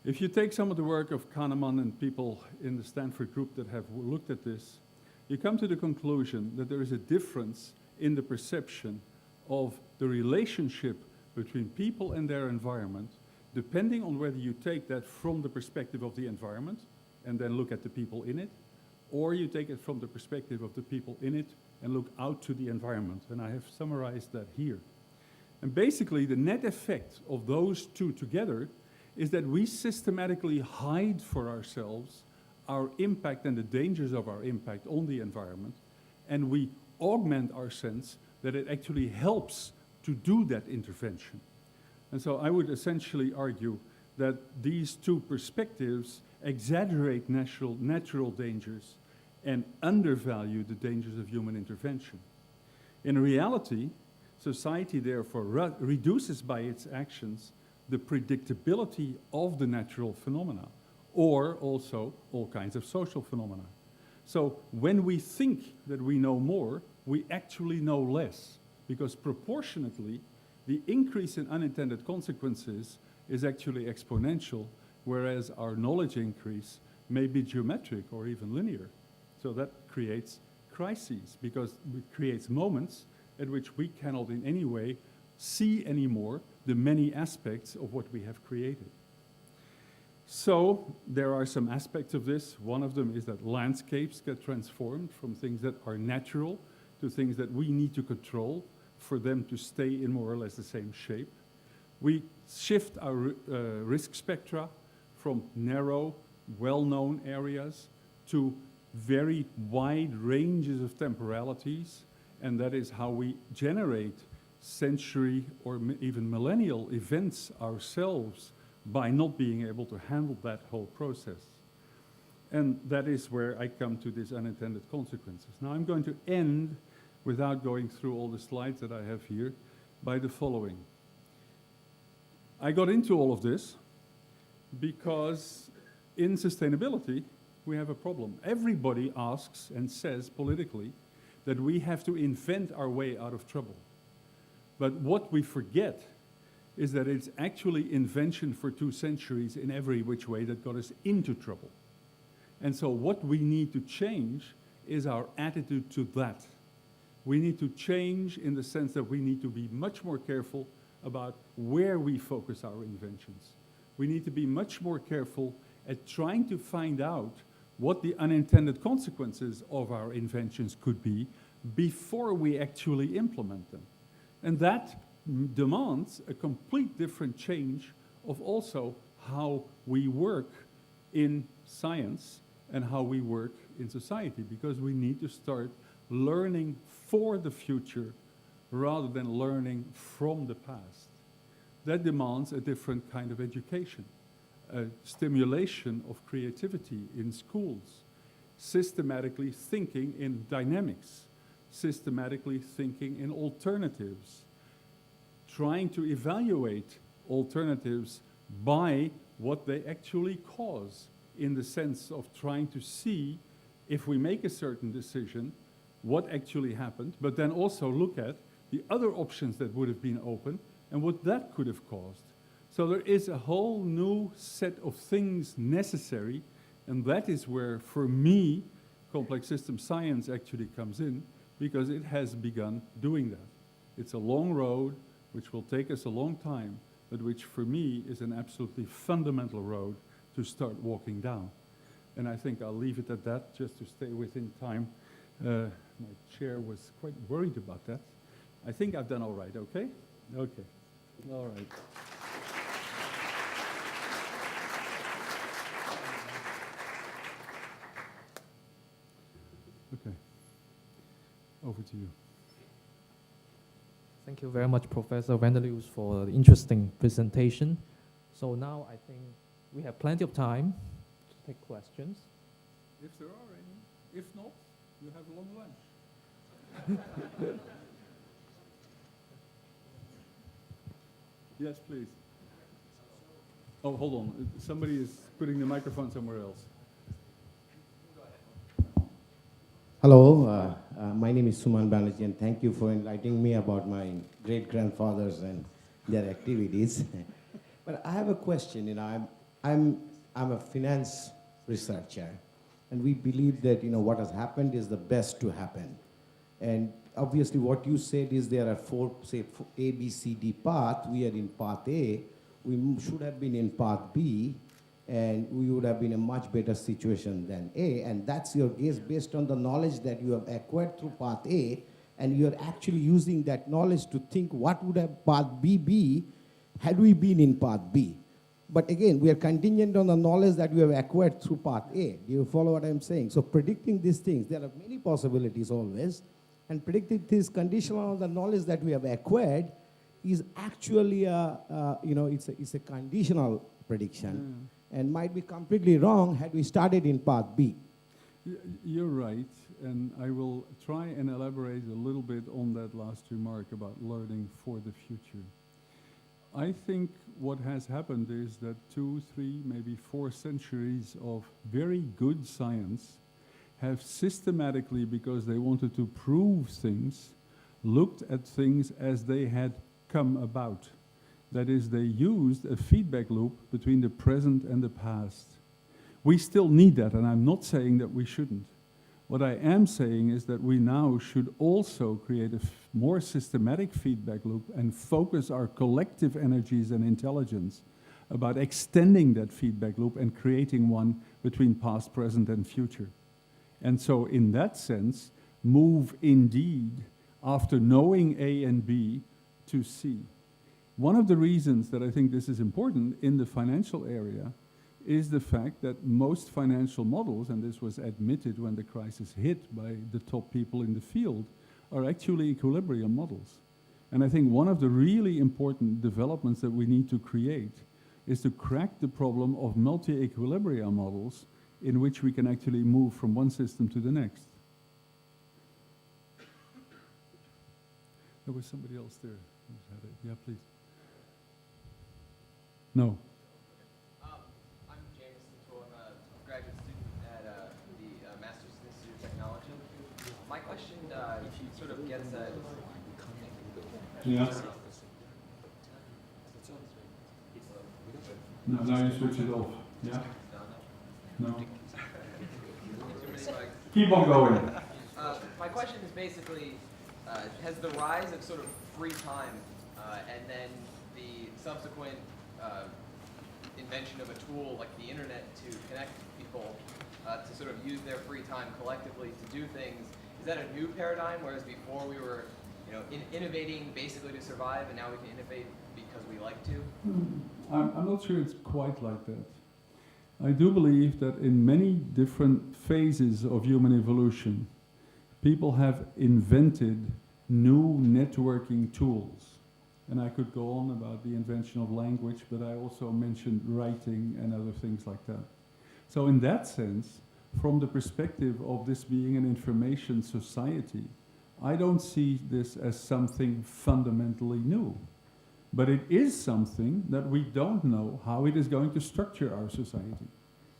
If you take some of the work of Kahneman and people in the Stanford group that have looked at this, you come to the conclusion that there is a difference in the perception of the relationship between people and their environment, depending on whether you take that from the perspective of the environment and then look at the people in it, or you take it from the perspective of the people in it and look out to the environment. And I have summarized that here. And basically, the net effect of those two together is that we systematically hide for ourselves our impact and the dangers of our impact on the environment, and we augment our sense that it actually helps to do that intervention. And so I would essentially argue that these two perspectives exaggerate natural dangers and undervalue the dangers of human intervention. In reality, society therefore reduces by its actions the predictability of the natural phenomena, or also all kinds of social phenomena. So when we think that we know more, we actually know less, because proportionately, the increase in unintended consequences is actually exponential, whereas our knowledge increase may be geometric or even linear. So that creates crises, because it creates moments at which we cannot in any way see anymore the many aspects of what we have created. So there are some aspects of this. One of them is that landscapes get transformed from things that are natural to things that we need to control for them to stay in more or less the same shape. We shift our risk spectra from narrow, well-known areas to very wide ranges of temporalities, and that is how we generate century or even millennial events ourselves by not being able to handle that whole process. And that is where I come to these unintended consequences. Now I'm going to end, without going through all the slides that I have here, by the following. I got into all of this because in sustainability, we have a problem. Everybody asks and says politically that we have to invent our way out of trouble. But what we forget is that it's actually invention for 2 centuries in every which way that got us into trouble. And so what we need to change is our attitude to that. We need to change in the sense that we need to be much more careful about where we focus our inventions. We need to be much more careful at trying to find out what the unintended consequences of our inventions could be before we actually implement them. And that demands a complete different change of also how we work in science and how we work in society, because we need to start learning for the future rather than learning from the past. That demands a different kind of education, a stimulation of creativity in schools, systematically thinking in dynamics, systematically thinking in alternatives, trying to evaluate alternatives by what they actually cause, in the sense of trying to see, if we make a certain decision, what actually happened, but then also look at the other options that would have been open and what that could have caused. So there is a whole new set of things necessary, and that is where, for me, complex system science actually comes in, because it has begun doing that. It's a long road, which will take us a long time, but which for me is an absolutely fundamental road to start walking down. And I think I'll leave it at that, just to stay within time. My chair was quite worried about that. I think I've done all right, okay? Okay, all right. Okay, over to you. Thank you very much, Professor van der Leeuw, for the interesting presentation. So now I think we have plenty of time to take questions. If there are any. If not, you have a long lunch. Yes, please. Oh, hold on. Somebody is putting the microphone somewhere else. Hello, my name is Suman Banerjee, and thank you for enlightening me about my great-grandfathers and their activities. But I have a question. You know, I'm a finance researcher, and we believe that what has happened is the best to happen. And obviously, what you said is there are four A, B, C, D path. We are in path A. We should have been in path B, and we would have been in a much better situation than A. And that's your guess based on the knowledge that you have acquired through path A, and you're actually using that knowledge to think what would have path B be had we been in path B. But again, we are contingent on the knowledge that we have acquired through path A. Do you follow what I'm saying? So predicting these things, there are many possibilities always, and predicting this conditional on the knowledge that we have acquired is actually it's a conditional prediction. And might be completely wrong had we started in path B. You're right, and I will try and elaborate a little bit on that last remark about learning for the future. I think what has happened is that 2, 3, maybe 4 centuries of very good science have systematically, because they wanted to prove things, looked at things as they had come about. That is, they used a feedback loop between the present and the past. We still need that, and I'm not saying that we shouldn't. What I am saying is that we now should also create a more systematic feedback loop and focus our collective energies and intelligence about extending that feedback loop and creating one between past, present, and future. And so in that sense, move indeed after knowing A and B to C. One of the reasons that I think this is important in the financial area is the fact that most financial models, and this was admitted when the crisis hit by the top people in the field, are actually equilibrium models. And I think one of the really important developments that we need to create is to crack the problem of multi-equilibrium models in which we can actually move from one system to the next. There was somebody else there who had it. Yeah, please. No. I'm James Sintor. I'm a graduate student at the Master's Institute of Technology. My question sort of gets at... Yeah. No, now you switch it off. Yeah? No. Keep on going. My question is basically, has the rise of sort of free time and then the subsequent invention of a tool like the internet to connect people to sort of use their free time collectively to do things, is that a new paradigm, whereas before we were innovating basically to survive, and now we can innovate because we like to? I'm not sure it's quite like that. I do believe that in many different phases of human evolution, people have invented new networking tools. And I could go on about the invention of language, but I also mentioned writing and other things like that. So in that sense, from the perspective of this being an information society, I don't see this as something fundamentally new. But it is something that we don't know how it is going to structure our society.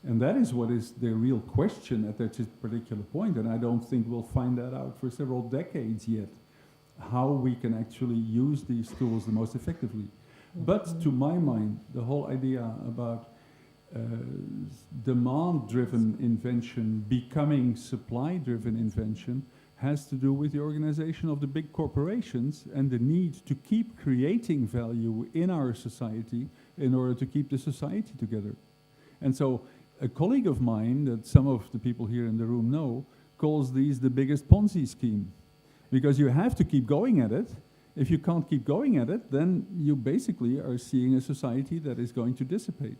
And that is what is the real question at that particular point, and I don't think we'll find that out for several decades yet, how we can actually use these tools the most effectively. But to my mind, the whole idea about demand-driven invention becoming supply-driven invention has to do with the organization of the big corporations and the need to keep creating value in our society in order to keep the society together. And so a colleague of mine that some of the people here in the room know calls these the biggest Ponzi scheme, because you have to keep going at it. If you can't keep going at it, then you basically are seeing a society that is going to dissipate.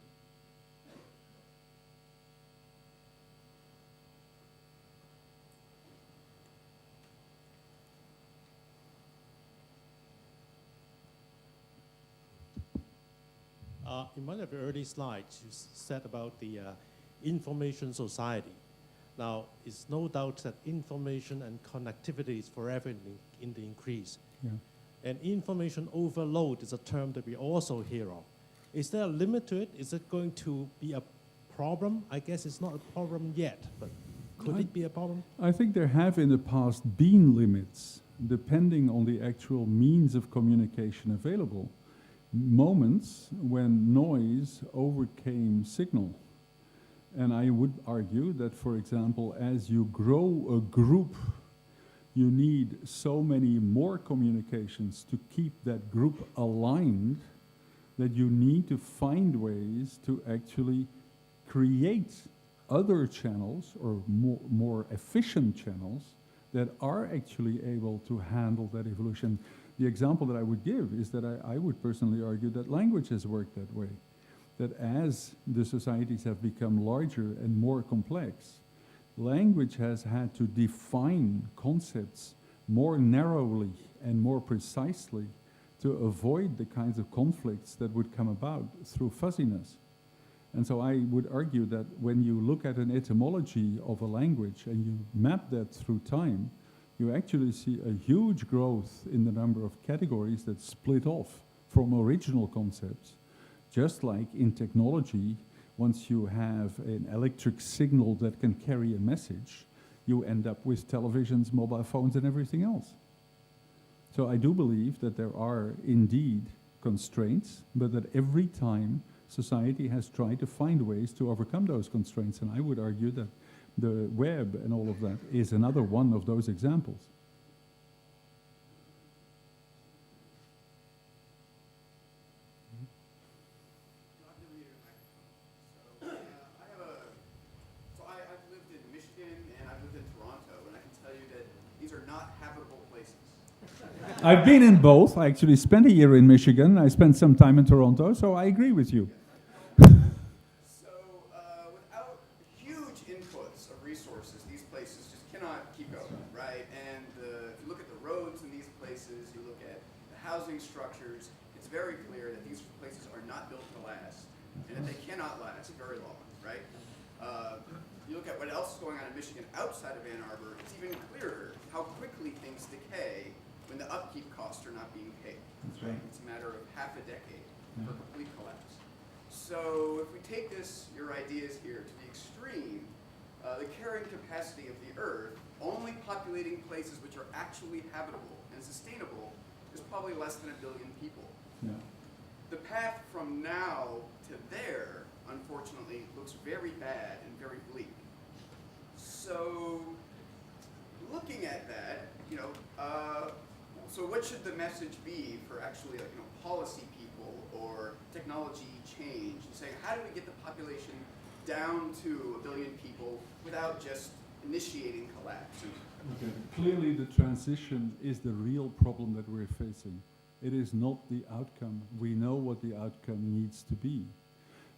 In one of the early slides, you said about the information society. Now, it's no doubt that information and connectivity is forever in the increase. Yeah. And information overload is a term that we also hear of. Is there a limit to it? Is it going to be a problem? I guess it's not a problem yet, but could it be a problem? I think there have in the past been limits, depending on the actual means of communication available. Moments when noise overcame signal. And I would argue that, for example, as you grow a group, you need so many more communications to keep that group aligned that you need to find ways to actually create other channels or more efficient channels that are actually able to handle that evolution. The example that I would give is that I would personally argue that language has worked that way. That as the societies have become larger and more complex, language has had to define concepts more narrowly and more precisely to avoid the kinds of conflicts that would come about through fuzziness. And so I would argue that when you look at an etymology of a language and you map that through time, you actually see a huge growth in the number of categories that split off from original concepts. Just like in technology, once you have an electric signal that can carry a message, you end up with televisions, mobile phones, and everything else. So I do believe that there are indeed constraints, but that every time society has tried to find ways to overcome those constraints. And I would argue that the web and all of that is another one of those examples. I've lived in Michigan and I've lived in Toronto, and I can tell you that these are not habitable places. I've been in both. I actually spent a year in Michigan. I spent some time in Toronto, so I agree with you. So without huge inputs of resources, these places just cannot keep going, right? And if you look at the roads in these places, you look at the housing structures, it's very clear that these places are not built to last, and that they cannot last very long, right? You look at what else is going on in Michigan outside of Ann Arbor, it's even clearer how quickly things decay when the upkeep costs are not being paid. That's right. It's a matter of half a decade for complete collapse. So if we take your ideas here to the extreme, the carrying capacity of the Earth, only populating places which are actually habitable and sustainable, is probably less than 1 billion people. Yeah. The path from now to there, unfortunately, looks very bad and very bleak. So, looking at that, so what should the message be for actually, policy people or technology change? Saying, how do we get the population down to 1 billion people without just initiating collapse? Okay. Clearly, the transition is the real problem that we're facing. It is not the outcome. We know what the outcome needs to be.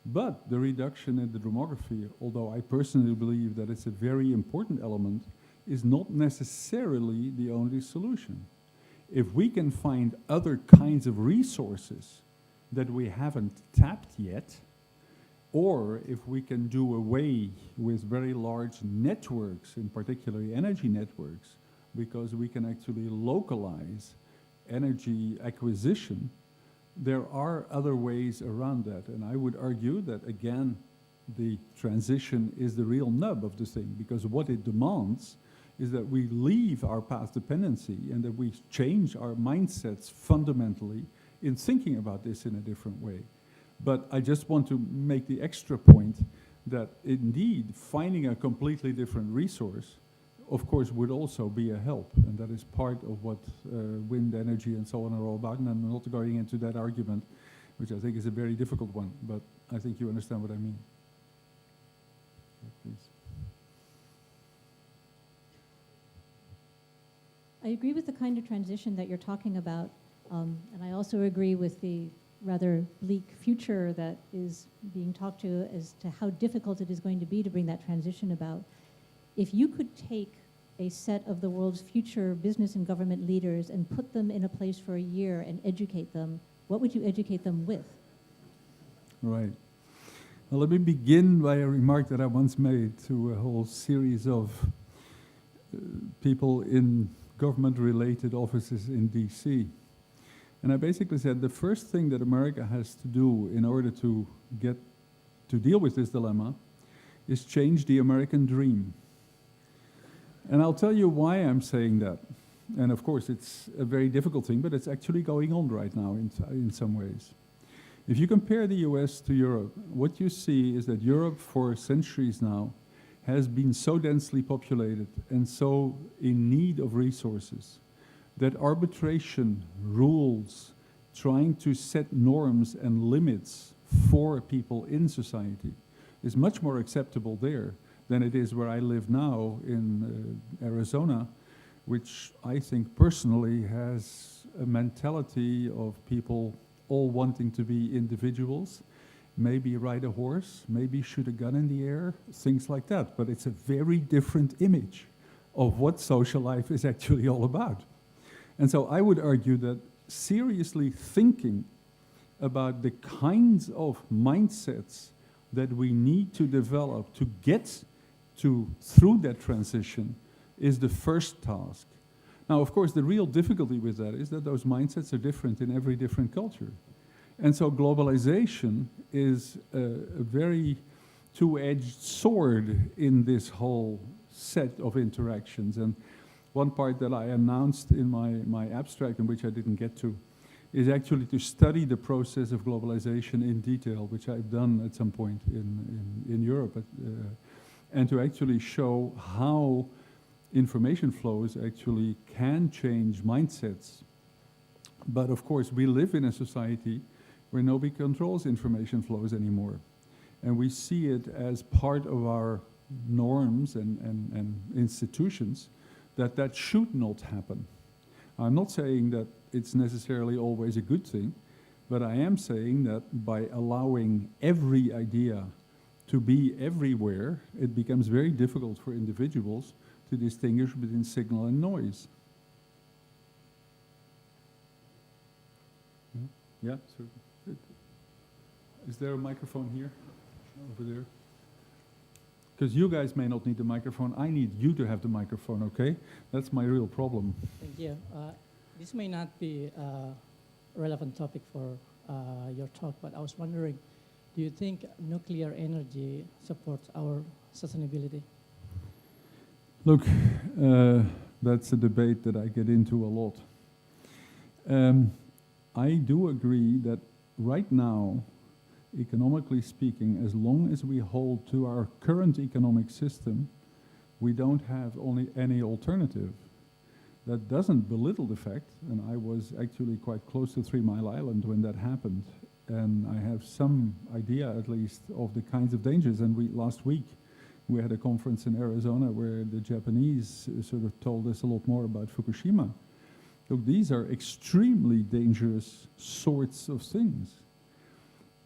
But the reduction in the demography, although I personally believe that it's a very important element, is not necessarily the only solution. If we can find other kinds of resources that we haven't tapped yet, or if we can do away with very large networks, in particular energy networks, because we can actually localize energy acquisition, there are other ways around that. And I would argue that, again, the transition is the real nub of the thing, because what it demands is that we leave our past dependency and that we change our mindsets fundamentally in thinking about this in a different way. But I just want to make the extra point that indeed finding a completely different resource, of course, would also be a help, and that is part of what wind energy and so on are all about, and I'm not going into that argument, which I think is a very difficult one, but I think you understand what I mean. Yeah, please. I agree with the kind of transition that you're talking about, and I also agree with the rather bleak future that is being talked to as to how difficult it is going to be to bring that transition about. If you could take a set of the world's future business and government leaders and put them in a place for a year and educate them, what would you educate them with? Right. Well, let me begin by a remark that I once made to a whole series of people in government-related offices in DC. And I basically said the first thing that America has to do in order to get to deal with this dilemma is change the American dream. And I'll tell you why I'm saying that. And of course, it's a very difficult thing, but it's actually going on right now in some ways. If you compare the US to Europe, what you see is that Europe for centuries now has been so densely populated and so in need of resources that arbitration, rules, trying to set norms and limits for people in society is much more acceptable there than it is where I live now in Arizona, which I think personally has a mentality of people all wanting to be individuals, maybe ride a horse, maybe shoot a gun in the air, things like that. But it's a very different image of what social life is actually all about. And so I would argue that seriously thinking about the kinds of mindsets that we need to develop to get to through that transition is the first task. Now, of course, the real difficulty with that is that those mindsets are different in every different culture. And so globalization is a very two-edged sword in this whole set of interactions. And one part that I announced in my abstract, and which I didn't get to, is actually to study the process of globalization in detail, which I've done at some point in Europe and to actually show how information flows actually can change mindsets. But of course, we live in a society where nobody controls information flows anymore. And we see it as part of our norms and institutions that should not happen. I'm not saying that it's necessarily always a good thing, but I am saying that by allowing every idea to be everywhere, it becomes very difficult for individuals to distinguish between signal and noise. Yeah, so is there a microphone here? Over there? Because you guys may not need the microphone. I need you to have the microphone, okay? That's my real problem. Thank you. This may not be a relevant topic for your talk, but I was wondering, do you think nuclear energy supports our sustainability? Look, that's a debate that I get into a lot. I do agree that right now, economically speaking, as long as we hold to our current economic system, we don't have any alternative. That doesn't belittle the fact, and I was actually quite close to 3 Mile Island when that happened, and I have some idea at least of the kinds of dangers. And last week we had a conference in Arizona where the Japanese sort of told us a lot more about Fukushima. Look, these are extremely dangerous sorts of things.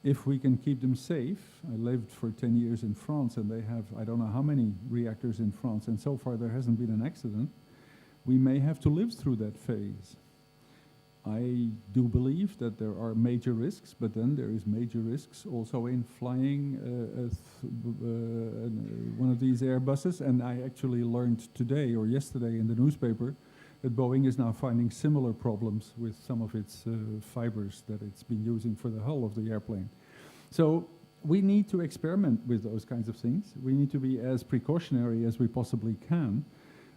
If we can keep them safe, I lived for 10 years in France, and they have, I don't know how many reactors in France, and so far there hasn't been an accident. We may have to live through that phase. I do believe that there are major risks, but then there is major risks also in flying one of these Airbuses, and I actually learned today or yesterday in the newspaper that Boeing is now finding similar problems with some of its fibers that it's been using for the hull of the airplane. So we need to experiment with those kinds of things. We need to be as precautionary as we possibly can.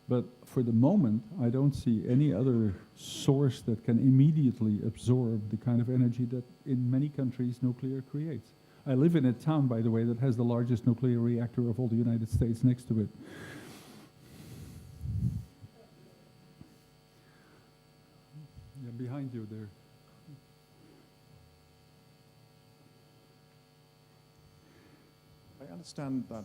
But for the moment, I don't see any other source that can immediately absorb the kind of energy that in many countries nuclear creates. I live in a town, by the way, that has the largest nuclear reactor of all the United States next to it. Yeah, behind you there. I understand that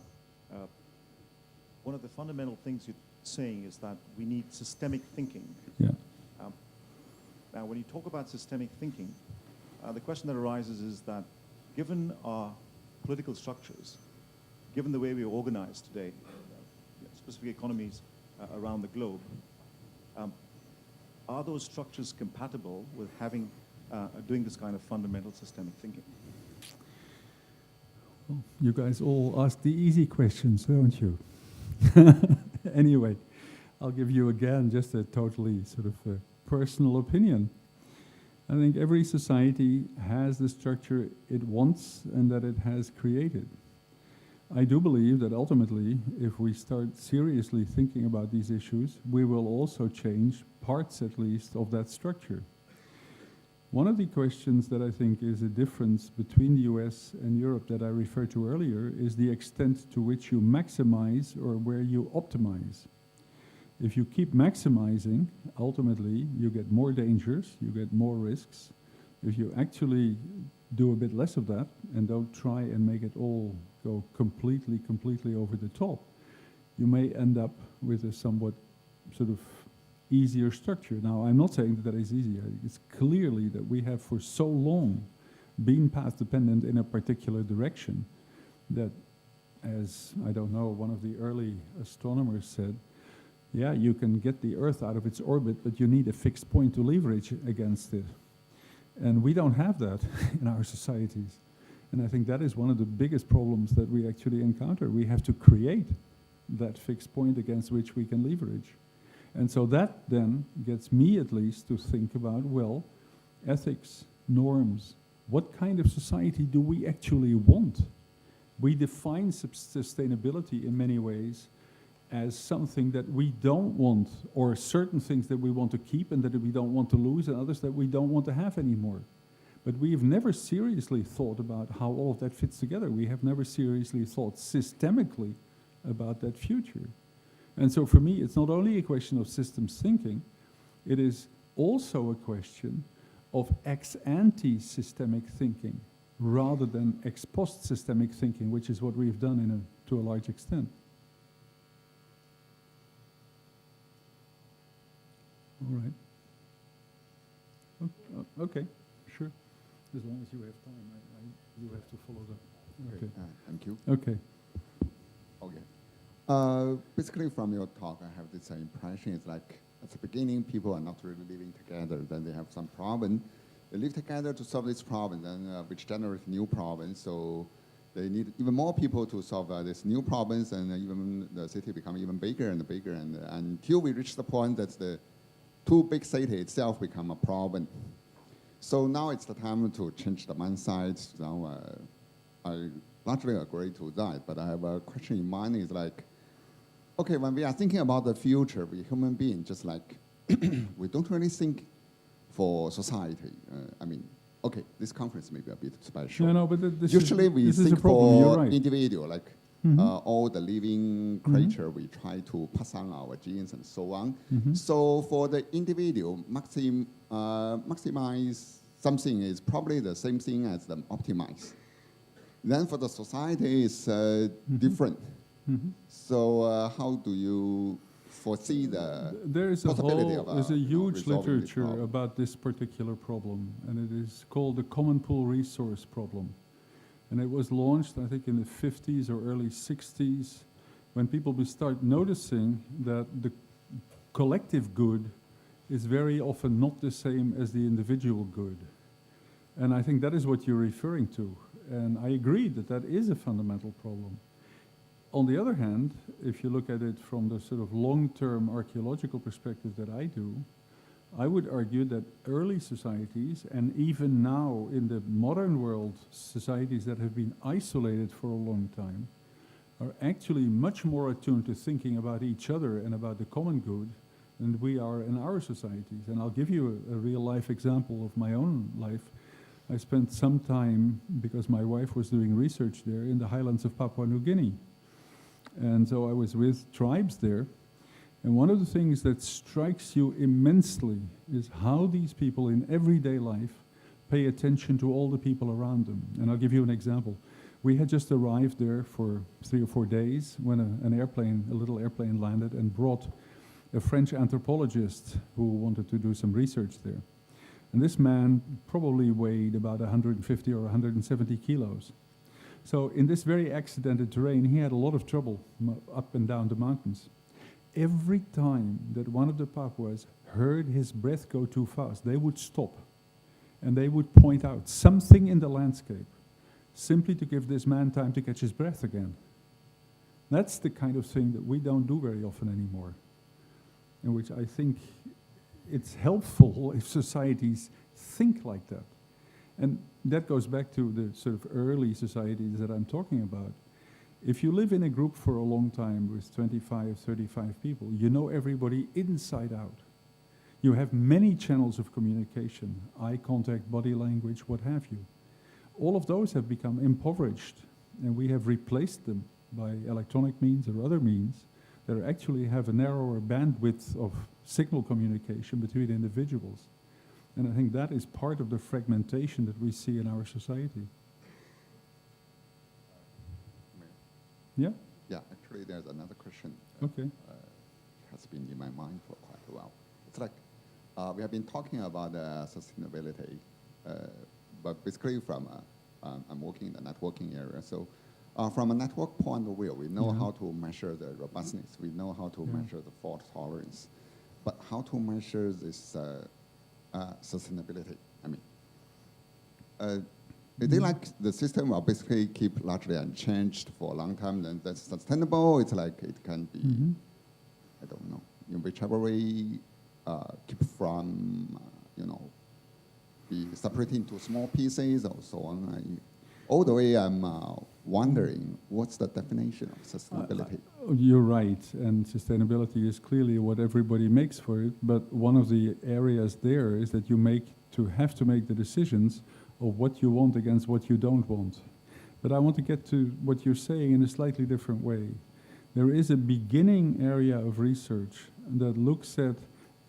one of the fundamental things you're saying is that we need systemic thinking. Yeah. Now, when you talk about systemic thinking, the question that arises is that given our political structures, given the way we are organized today, specific economies around the globe, are those structures compatible with having doing this kind of fundamental systemic thinking? Well, you guys all ask the easy questions, don't you? Anyway, I'll give you again just a totally sort of personal opinion. I think every society has the structure it wants and that it has created. I do believe that ultimately, if we start seriously thinking about these issues, we will also change parts, at least, of that structure. One of the questions that I think is a difference between the US and Europe that I referred to earlier is the extent to which you maximize or where you optimize. If you keep maximizing, ultimately you get more dangers, you get more risks. If you actually do a bit less of that and don't try and make it all go completely over the top, you may end up with a somewhat sort of easier structure. Now, I'm not saying that that is easy. It's clearly that we have for so long been path dependent in a particular direction that, as, I don't know, one of the early astronomers said, yeah, you can get the Earth out of its orbit, but you need a fixed point to leverage against it. And we don't have that in our societies. And I think that is one of the biggest problems that we actually encounter. We have to create that fixed point against which we can leverage. And so that then gets me at least to think about, well, ethics, norms, what kind of society do we actually want? We define sustainability in many ways as something that we don't want, or certain things that we want to keep and that we don't want to lose, and others that we don't want to have anymore. But we've never seriously thought about how all of that fits together. We have never seriously thought systemically about that future. And so for me, it's not only a question of systems thinking, it is also a question of ex-ante systemic thinking rather than ex-post systemic thinking, which is what we've done to a large extent. All right. Okay, sure. As long as you have time, you have to follow that. Okay. Thank you. Okay. Okay. Basically, from your talk, I have this impression. It's like at the beginning, people are not really living together. Then they have some problem. They live together to solve this problem, then which generates new problems. So they need even more people to solve these new problems, and even the city become even bigger and bigger, and until we reach the point that the too big city itself become a problem. So now it's the time to change the mindset. Now, I largely agree to that, but I have a question in mind is like, okay, when we are thinking about the future, we human beings, just like, we don't really think for society. I mean, okay, this conference may be a bit special. No, but usually we think for individual, like all the living creature, we try to pass on our genes and so on. So for the individual, maximize something is probably the same thing as the optimize. Then for the society, it's different. So how do you foresee the possibility of there's a huge resolving literature about this particular problem, and it is called the common pool resource problem. And it was launched, I think, in the 50s or early 60s, when people will start noticing that the collective good is very often not the same as the individual good. And I think that is what you're referring to. And I agree that that is a fundamental problem. On the other hand, if you look at it from the sort of long-term archaeological perspective that I do, I would argue that early societies, and even now in the modern world, societies that have been isolated for a long time, are actually much more attuned to thinking about each other and about the common good than we are in our societies. And I'll give you a real-life example of my own life. I spent some time, because my wife was doing research there, in the highlands of Papua New Guinea. And so I was with tribes there. And one of the things that strikes you immensely is how these people in everyday life pay attention to all the people around them. And I'll give you an example. We had just arrived there for 3 or 4 days when a little airplane landed and brought a French anthropologist who wanted to do some research there. And this man probably weighed about 150 or 170 kilos. So in this very accidented terrain, he had a lot of trouble up and down the mountains. Every time that one of the Papuas heard his breath go too fast, they would stop and they would point out something in the landscape simply to give this man time to catch his breath again. That's the kind of thing that we don't do very often anymore, in which I think it's helpful if societies think like that. And that goes back to the sort of early societies that I'm talking about. If you live in a group for a long time with 25, 35 people, you know everybody inside out. You have many channels of communication, eye contact, body language, what have you. All of those have become impoverished, and we have replaced them by electronic means or other means that actually have a narrower bandwidth of signal communication between individuals. And I think that is part of the fragmentation that we see in our society. Yeah? Yeah, actually there's another question. Okay. Has been in my mind for quite a while. It's like, we have been talking about sustainability, but basically from, I'm working in the networking area, so from a network point of view, we know how to measure the robustness, we know how to measure the fault tolerance, but how to measure this sustainability? I mean, is it like the system will basically keep largely unchanged for a long time, then that's sustainable? It's like it can be, I don't know, in whichever way, keep from, be separated into small pieces or so on. All the way I'm wondering, what's the definition of sustainability? You're right, and sustainability is clearly what everybody makes for it, but one of the areas there is that you have to make the decisions of what you want against what you don't want. But I want to get to what you're saying in a slightly different way. There is a beginning area of research that looks at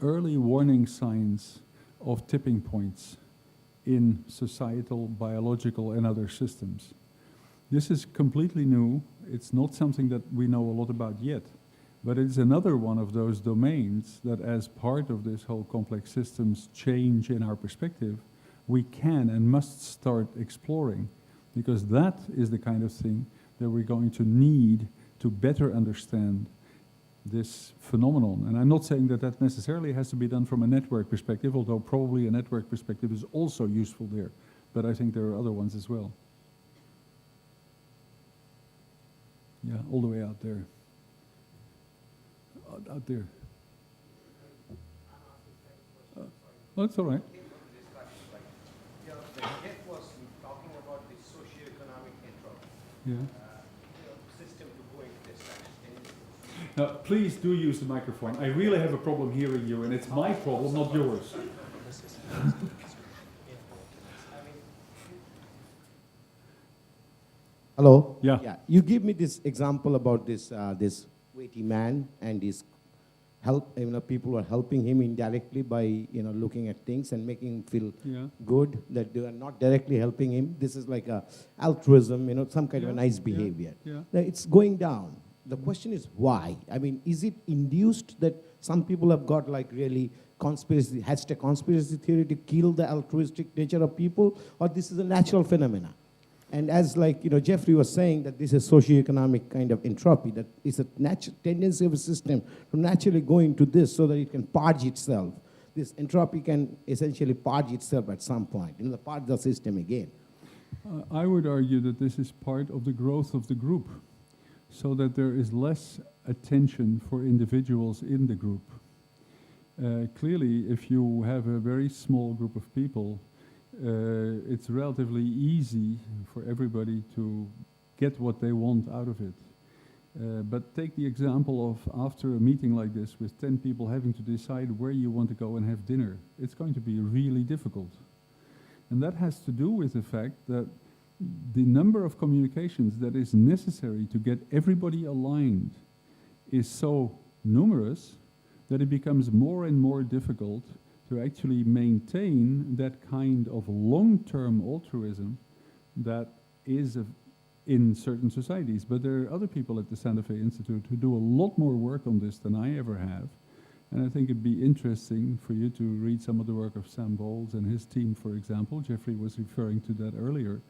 early warning signs of tipping points in societal, biological, and other systems. This is completely new. It's not something that we know a lot about yet, but it's another one of those domains that, as part of this whole complex systems change in our perspective, we can and must start exploring, because that is the kind of thing that we're going to need to better understand this phenomenon. And I'm not saying that that necessarily has to be done from a network perspective, although probably a network perspective is also useful there. But I think there are other ones as well. Yeah, all the way out there. Out there. Oh, that's all right. The Jeff was talking about the socio-economic entropy. Yeah. System to go into this section. Now, please do use the microphone. I really have a problem hearing you, and it's my problem, not yours. Hello? Yeah. You give me this example about this, this weighty man and his help, people are helping him indirectly by, looking at things and making him feel good, that they are not directly helping him. This is like a altruism, some kind of a nice behavior. Yeah. Now, it's going down. The question is why? I mean, is it induced that some people have got like really conspiracy theory to kill the altruistic nature of people, or this is a natural phenomena? And as Jeffrey was saying, that this is socioeconomic kind of entropy, that is a tendency of a system to naturally go into this so that it can purge itself. This entropy can essentially purge itself at some point, purge the system again. I would argue that this is part of the growth of the group, so that there is less attention for individuals in the group. Clearly, if you have a very small group of people, it's relatively easy for everybody to get what they want out of it. But take the example of after a meeting like this with 10 people having to decide where you want to go and have dinner. It's going to be really difficult. And that has to do with the fact that the number of communications that is necessary to get everybody aligned is so numerous that it becomes more and more difficult to actually maintain that kind of long-term altruism that is in certain societies. But there are other people at the Santa Fe Institute who do a lot more work on this than I ever have. And I think it'd be interesting for you to read some of the work of Sam Bowles and his team, for example. Jeffrey was referring to that earlier,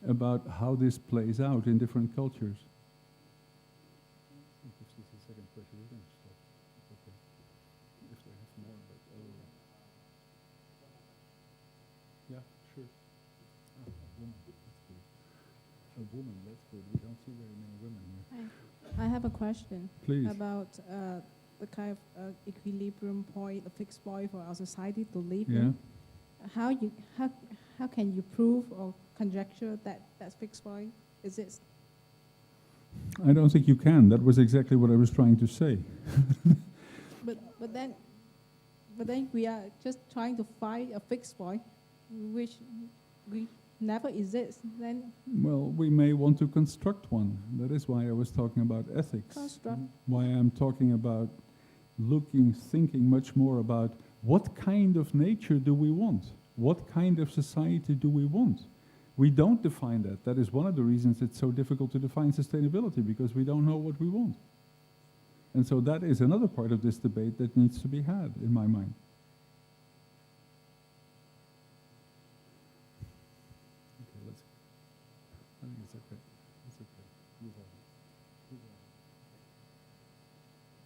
about how this plays out in different cultures. Yeah, sure. A woman, that's good. We don't see very many women here. I have a question. Please. About the kind of equilibrium point, a fixed point for our society to live Yeah. in. How can you prove or conjecture that that fixed point exists? I don't think you can. That was exactly what I was trying to say. But then we are just trying to find a fixed point, which we never exists. Then Well, we may want to construct one. That is why I was talking about ethics. construct. Why I'm talking about thinking much more about what kind of nature do we want? What kind of society do we want? We don't define that. That is one of the reasons it's so difficult to define sustainability, because we don't know what we want. And so that is another part of this debate that needs to be had, in my mind. Okay, I think it's okay. It's okay. Move on. Move on.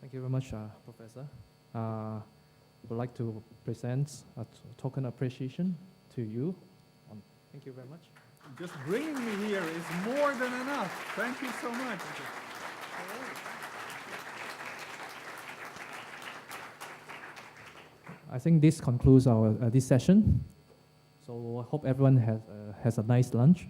Thank you very much, Professor. I would like to present a token appreciation to you. Thank you very much. Just bringing me here is more than enough. Thank you so much. I think this concludes our this session. So I hope everyone has a nice lunch.